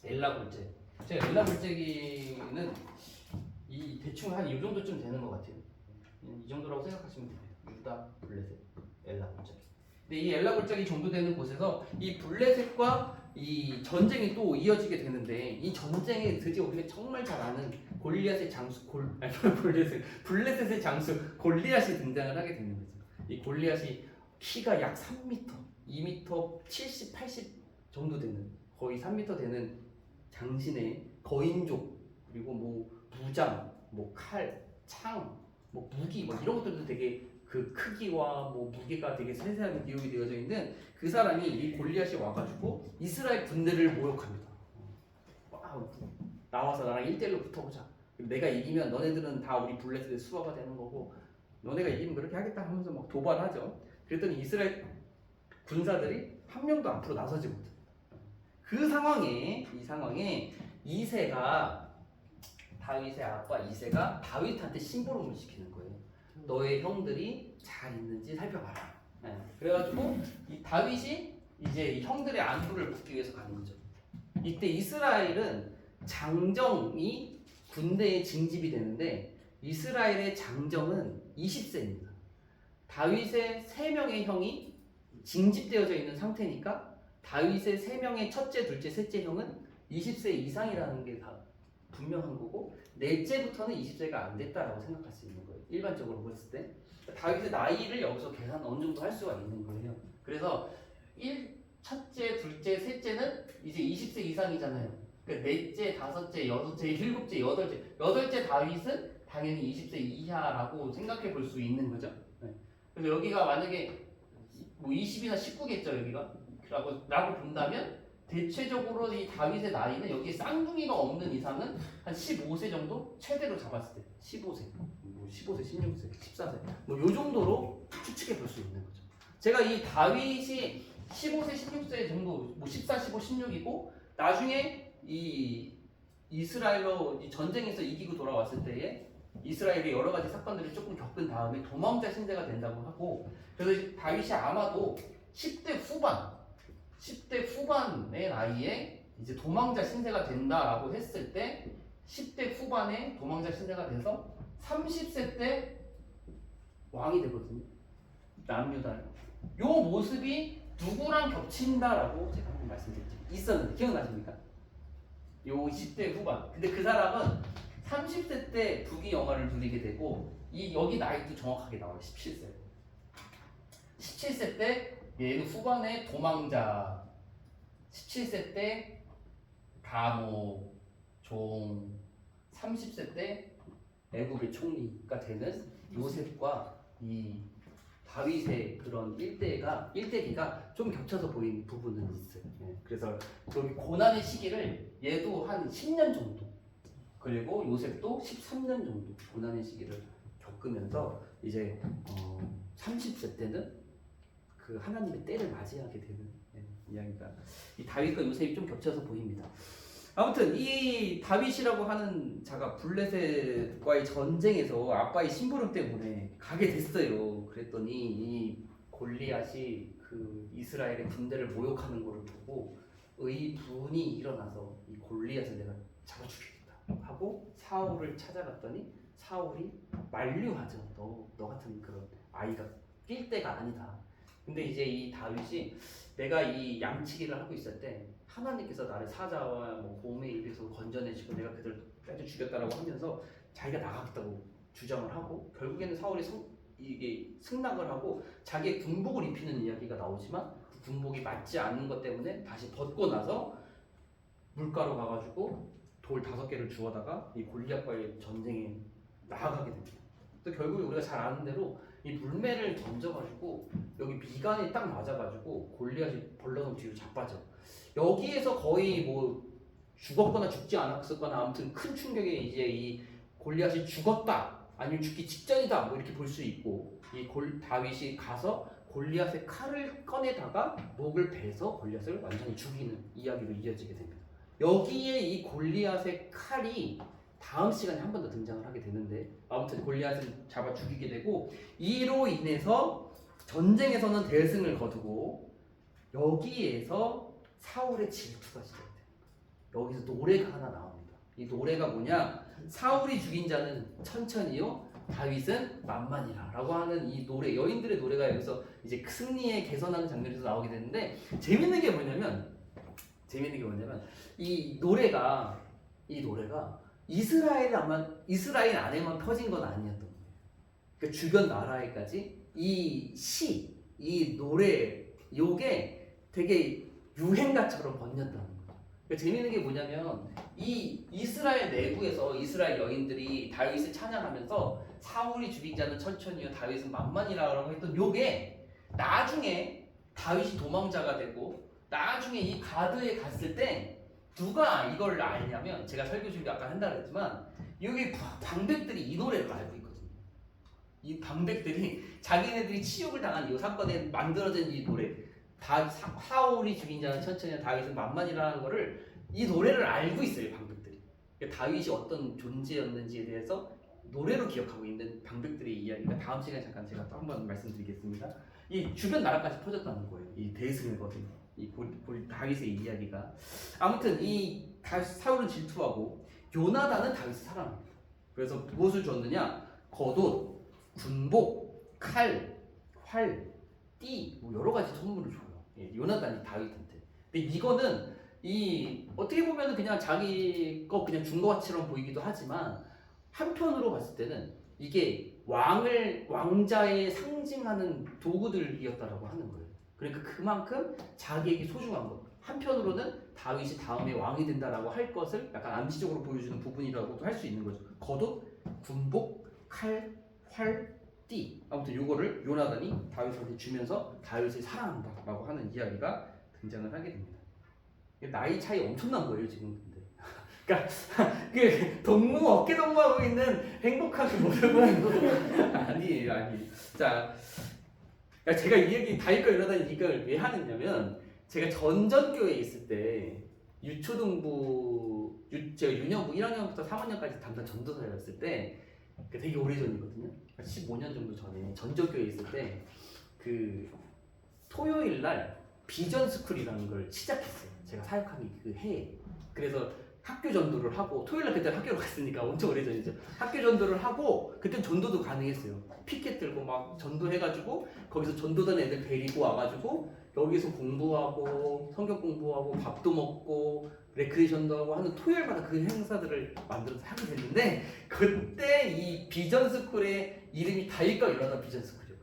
엘라 골짜기. 제가 엘라 골짜기는 이 대충 한 이 정도쯤 되는 것 같아요. 이 정도라고 생각하시면 됩니다. 유다, 블레셋, 엘라 골짜기. 근데 이 엘라 골짜기 정도 되는 곳에서 이 블레셋과 이 전쟁이 또 이어지게 되는데 이 전쟁에 드디어 우리가 정말 잘 아는 골리앗의 장수 블레셋의 장수 골리앗이 등장을 하게 되는 거죠. 이 골리앗이 키가 약 3m, 2m 70, 80 정도 되는 거의 3m 되는 장신의 거인족 그리고 뭐 무장, 뭐 칼, 창, 뭐 무기 뭐 이런 것들도 되게 그 크기와 뭐 무게가 되게 세세하게 기록이 되어져 있는 그 사람이 이 골리앗이 와가지고 이스라엘 군대를 모욕합니다. 나와서 나랑 1대1로 붙어보자. 내가 이기면 너네들은 다 우리 블레셋의 수하가 되는 거고 너네가 이기면 그렇게 하겠다 하면서 막 도발하죠. 그랬더니 이스라엘 군사들이 한 명도 앞으로 나서지 못해요. 그 상황에 이새가 다윗의 아빠 이새가 다윗한테 심부름을 시키는 거예요. 너의 형들이 잘 있는지 살펴봐라. 그래가지고 이 다윗이 이제 이 형들의 안부를 묻기 위해서 가는 거죠. 이때 이스라엘은 장정이 군대에 징집이 되는데 이스라엘의 장정은 20세입니다. 다윗의 3명의 형이 징집되어져 있는 상태니까 다윗의 3명의 첫째, 둘째, 셋째 형은 20세 이상이라는 게 다 분명한 거고 넷째부터는 20세가 안 됐다라고 생각할 수 있는 거예요. 일반적으로 봤을 때 다윗의 나이를 여기서 계산 어느 정도 할 수가 있는 거예요. 그래서 첫째, 둘째, 셋째는 이제 20세 이상이잖아요. 그러니까 넷째, 다섯째, 여섯째, 일곱째, 여덟째 다윗은 당연히 20세 이하라고 생각해 볼 수 있는 거죠. 그래서 여기가 만약에 뭐 20이나 19겠죠 여기가 라고 본다면 대체적으로 이 다윗의 나이는 여기에 쌍둥이가 없는 이상은 한 15세 정도 최대로 잡았을 때 15세, 뭐 15세, 16세, 14세 뭐 요 정도로 추측해 볼 수 있는 거죠. 제가 이 다윗이 15세, 16세 정도 뭐 14, 15, 16이고 나중에 이 이스라엘로 이 전쟁에서 이기고 돌아왔을 때에 이스라엘이 여러 가지 사건들을 조금 겪은 다음에 도망자 신세가 된다고 하고 그래서 다윗이 아마도 10대 후반의 나이에 이제 도망자 신세가 된다라고 했을 때 10대 후반에 도망자 신세가 돼서 30세 때 왕이 되거든요. 남유다. 요 모습이 누구랑 겹친다라고 제가 한번 말씀드렸죠. 있었는데 기억나십니까? 요 10대 후반. 근데 그 사람은 30세 때 부귀 영화를 누리게 되고 여기 나이도 정확하게 나와요. 17세. 17세 때 얘는 후반에 도망자. 17세 때 감옥, 종. 30세 때 애굽의 총리가 되는 요셉과 이 다윗의 그런 일대기가 좀 겹쳐서 보이는 부분은 있어요. 예, 그래서 여기 고난의 시기를 얘도 한 10년 정도, 그리고 요셉도 13년 정도 고난의 시기를 겪으면서 이제 30세 때는 그 하나님의 때를 맞이하게 되는 이야기가 이 다윗과 요셉이 좀 겹쳐서 보입니다. 아무튼 이 다윗이라고 하는 자가 블레셋과의 전쟁에서 아빠의 심부름 때문에 가게 됐어요. 그랬더니 이 골리앗이 그 이스라엘의 군대를 모욕하는 것을 보고 의분이 일어나서 이 골리앗을 내가 잡아 죽이겠다 하고 사울을 찾아갔더니 사울이 만류하죠. 너 같은 그런 아이가 낄 때가 아니다. 근데 이제 이 다윗이 내가 이 양치기를 하고 있을 때 하나님께서 나를 사자와 뭐 곰의 입에서 건져내시고 내가 그들을 빼져 죽였다라고 하면서 자기가 나가겠다고 주장을 하고 결국에는 사울이 이게 승낙을 하고 자기의 군복을 입히는 이야기가 나오지만 그 군복이 맞지 않는 것 때문에 다시 벗고 나서 물가로 가가지고 돌 5개를 주워다가 이 골리앗과의 전쟁에 나아가게 됩니다. 또 결국에 우리가 잘 아는 대로 이 물매를 던져가지고 여기 미간에 딱 맞아가지고 골리앗이 벌러덩 뒤로 자빠져. 여기에서 거의 뭐 죽었거나 죽지 않았었거나 아무튼 큰 충격에 이제 이 골리앗이 죽었다 아니면 죽기 직전이다 뭐 이렇게 볼 수 있고 이 다윗이 가서 골리앗의 칼을 꺼내다가 목을 베서 골리앗을 완전히 죽이는 이야기로 이어지게 됩니다. 여기에 이 골리앗의 칼이 다음 시간에 한 번 더 등장을 하게 되는데 아무튼 골리앗을 잡아 죽이게 되고 이로 인해서 전쟁에서는 대승을 거두고 여기에서 사울의 질투가 시작돼요. 여기서 노래가 하나 나옵니다. 이 노래가 뭐냐? 사울이 죽인 자는 천천히요 다윗은 만만이라 라고 하는 이 노래, 여인들의 노래가 여기서 이제 승리에 개선하는 장면에서 나오게 되는데 재밌는 게 뭐냐면 이 노래가 이스라엘 안에만 퍼진 건 아니었던 거예요. 그러니까 주변 나라에까지 이 노래 요게 되게 유행가처럼 번졌다는 거예요. 그러니까 재밌는 게 뭐냐면 이 이스라엘 내부에서 이스라엘 여인들이 다윗을 찬양하면서 사울이 죽인 자는 천천히요 다윗은 만만이라고 했던 요게 나중에 다윗이 도망자가 되고 나중에 이 가드에 갔을 때 누가 이걸 알냐면 제가 설교 준비 아까 한다 그랬지만 여기 방백들이 이 노래를 알고 있거든요. 이 방백들이 자기네들이 치욕을 당한 이 사건에 만들어진 이 노래 사울이 죽인 자는 천천히 다윗은 만만이라는 거를 이 노래를 알고 있어요. 방백들이. 그러니까 다윗이 어떤 존재였는지에 대해서 노래로 기억하고 있는 방백들의 이야기가 다음 시간에 잠깐 제가 또 한번 말씀드리겠습니다. 이 주변 나라까지 퍼졌다는 거예요. 이 대승을 거둔 이 다윗의 이야기가. 아무튼 이 사울은 질투하고 요나단은 다윗을 사랑합니다. 그래서 무엇을 줬느냐? 겉옷, 군복, 칼, 활, 띠, 뭐 여러 가지 선물을 줘요. 요나단이 다윗한테. 근데 이거는 어떻게 보면 그냥 자기 거 그냥 준 것 같이처럼 보이기도 하지만 한편으로 봤을 때는 이게 왕자의 상징하는 도구들이었다라고 하는 거예요. 그러니까 그만큼 자기에게 소중한 것. 한편으로는 다윗이 다음에 왕이 된다라고 할 것을 약간 암시적으로 보여주는 부분이라고도 할 수 있는 거죠. 겉옷, 군복, 칼, 활, 띠. 아무튼 요거를 요나단이 다윗한테 주면서 다윗을 사랑한다라고 하는 이야기가 등장을 하게 됩니다. 나이 차이 엄청난 거예요 지금. 근데 그러니까 그 어깨 동무하고 있는 행복한 그 모습은 아니에요. 자, 그러니까 제가 이 얘기 다윗과 요나단이 이걸 왜 하느냐면 제가 전전교회에 있을 때 제가 유년부 1학년부터 3학년까지 담당 전도사였을 때 되게 오래전이거든요. 15년 정도 전에 전전교회에 있을 때 그 토요일 날 비전 스쿨이라는 걸 시작했어요. 제가 사역하는 그 해에. 그래서 학교 전도를 하고 토요일날 그때 학교를 갔으니까 엄청 오래전이죠. 학교 전도를 하고 그때 전도도 가능했어요. 피켓 들고 막 전도해가지고 거기서 전도단 애들 데리고 와가지고 여기서 공부하고 성경 공부하고 밥도 먹고 레크레이션도 하고 하는 토요일마다 그 행사들을 만들어서 하게 됐는데 그때 이 비전스쿨의 이름이 다윗과 요나단 비전스쿨이었거든요.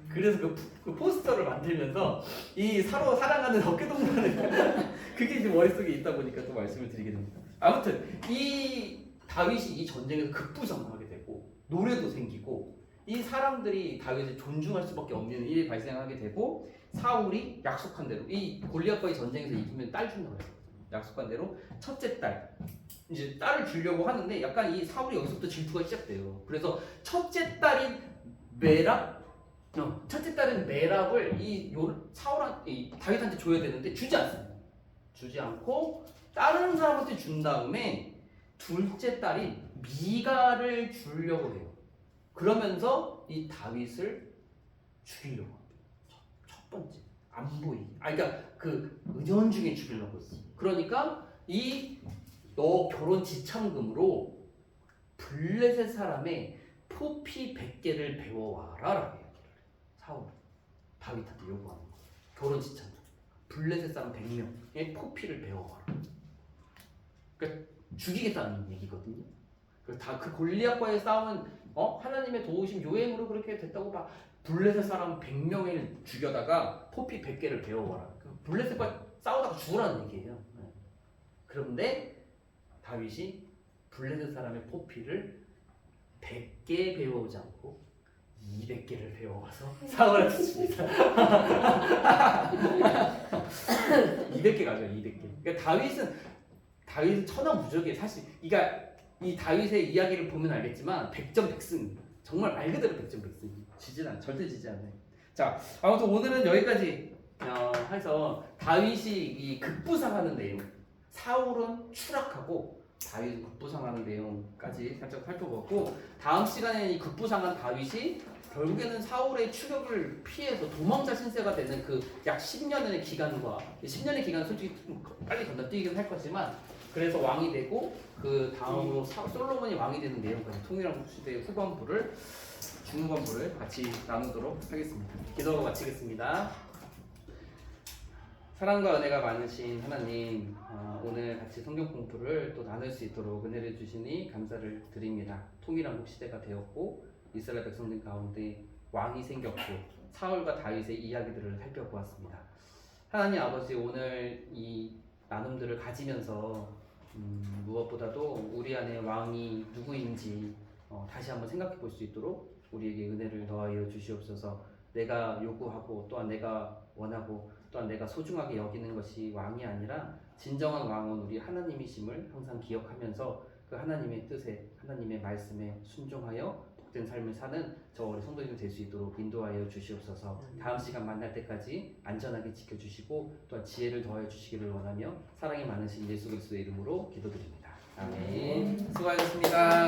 그래서 그 포스터를 만들면서 이 서로 사랑하는 어깨 동무하는 그게 이제 머릿속에 있다 보니까 또 말씀을 드리게 됩니다. 아무튼 이 다윗이 이 전쟁에서 급부상하게 되고 노래도 생기고 이 사람들이 다윗을 존중할 수밖에 없는 일이 발생하게 되고 사울이 약속한 대로 이 골리앗과의 전쟁에서 이기면 딸 준다고 했어요. 약속한 대로 첫째 딸 이제 딸을 주려고 하는데 약간 이 사울이 여기서부터 질투가 시작돼요. 그래서 첫째 딸인 메랍을 이 다윗한테 줘야 되는데 주지 않습니다. 주지 않고 다른 사람한테 준 다음에 둘째 딸인 미가를 주려고 해요. 그러면서 이 다윗을 죽이려고 합니다. 첫 번째 안 보이게. 그러니까 그 은연중에 죽이려고 했어. 그러니까 너 결혼 지참금으로 블레셋 사람의 포피 100개를 배워와라라고 얘기를 사울 다윗한테 요구하는 거. 결혼 지참금. 블레셋 사람 100명의 포피를 배워와라. 그러니까 죽이겠다는 얘기거든요. 그 골리앗과의 싸움은 하나님의 도우심 요행으로 그렇게 됐다고 막 블레셋 사람 100명을 죽여다가 포피 100개를 배워와라. 블레셋과 싸우다가 죽으라는 얘기예요. 그런데 다윗이 블레셋 사람의 포피를 100개 배워오지 않고 200개를 배워와서 사울한테 줍니다. 200개 가져요. 200개. 그러니까 다윗은 천하무적이에요. 사실 이 다윗의 이야기를 보면 알겠지만 100점 100승입니다. 정말 말 그대로 100점 100승. 절대 지지 않아요. 자, 아무튼 오늘은 여기까지 해서 다윗이 이 급부상하는 내용, 사울은 추락하고 다윗은 급부상하는 내용까지 살짝 살펴봤고, 다음 시간에는 이 급부상한 다윗이 결국에는 사울의 추격을 피해서 도망자 신세가 되는 그 약 10년의 기간과 10년의 기간은 솔직히 좀 빨리 건너뛰긴 할 거지만 그래서 왕이 되고 그 다음으로 솔로몬이 왕이 되는 내용까지 통일왕국 시대의 중후반부를 같이 나누도록 하겠습니다. 기도하고 마치겠습니다. 사랑과 은혜가 많으신 하나님, 오늘 같이 성경 공부를 또 나눌 수 있도록 은혜를 주시니 감사를 드립니다. 통일왕국 시대가 되었고 이스라엘 백성들 가운데 왕이 생겼고 사울과 다윗의 이야기들을 살펴보았습니다. 하나님 아버지, 오늘 이 나눔들을 가지면서 무엇보다도 우리 안에 왕이 누구인지 다시 한번 생각해 볼 수 있도록 우리에게 은혜를 더하여 주시옵소서. 내가 요구하고 또한 내가 원하고 또한 내가 소중하게 여기는 것이 왕이 아니라 진정한 왕은 우리 하나님이심을 항상 기억하면서 그 하나님의 뜻에, 하나님의 말씀에 순종하여 복된 삶을 사는 저 우리 성도님들 될 수 있도록 인도하여 주시옵소서. 다음 시간 만날 때까지 안전하게 지켜주시고 또한 지혜를 더하여 주시기를 원하며 사랑이 많으신 예수 그리스도의 이름으로 기도드립니다. 아멘. 수고하셨습니다.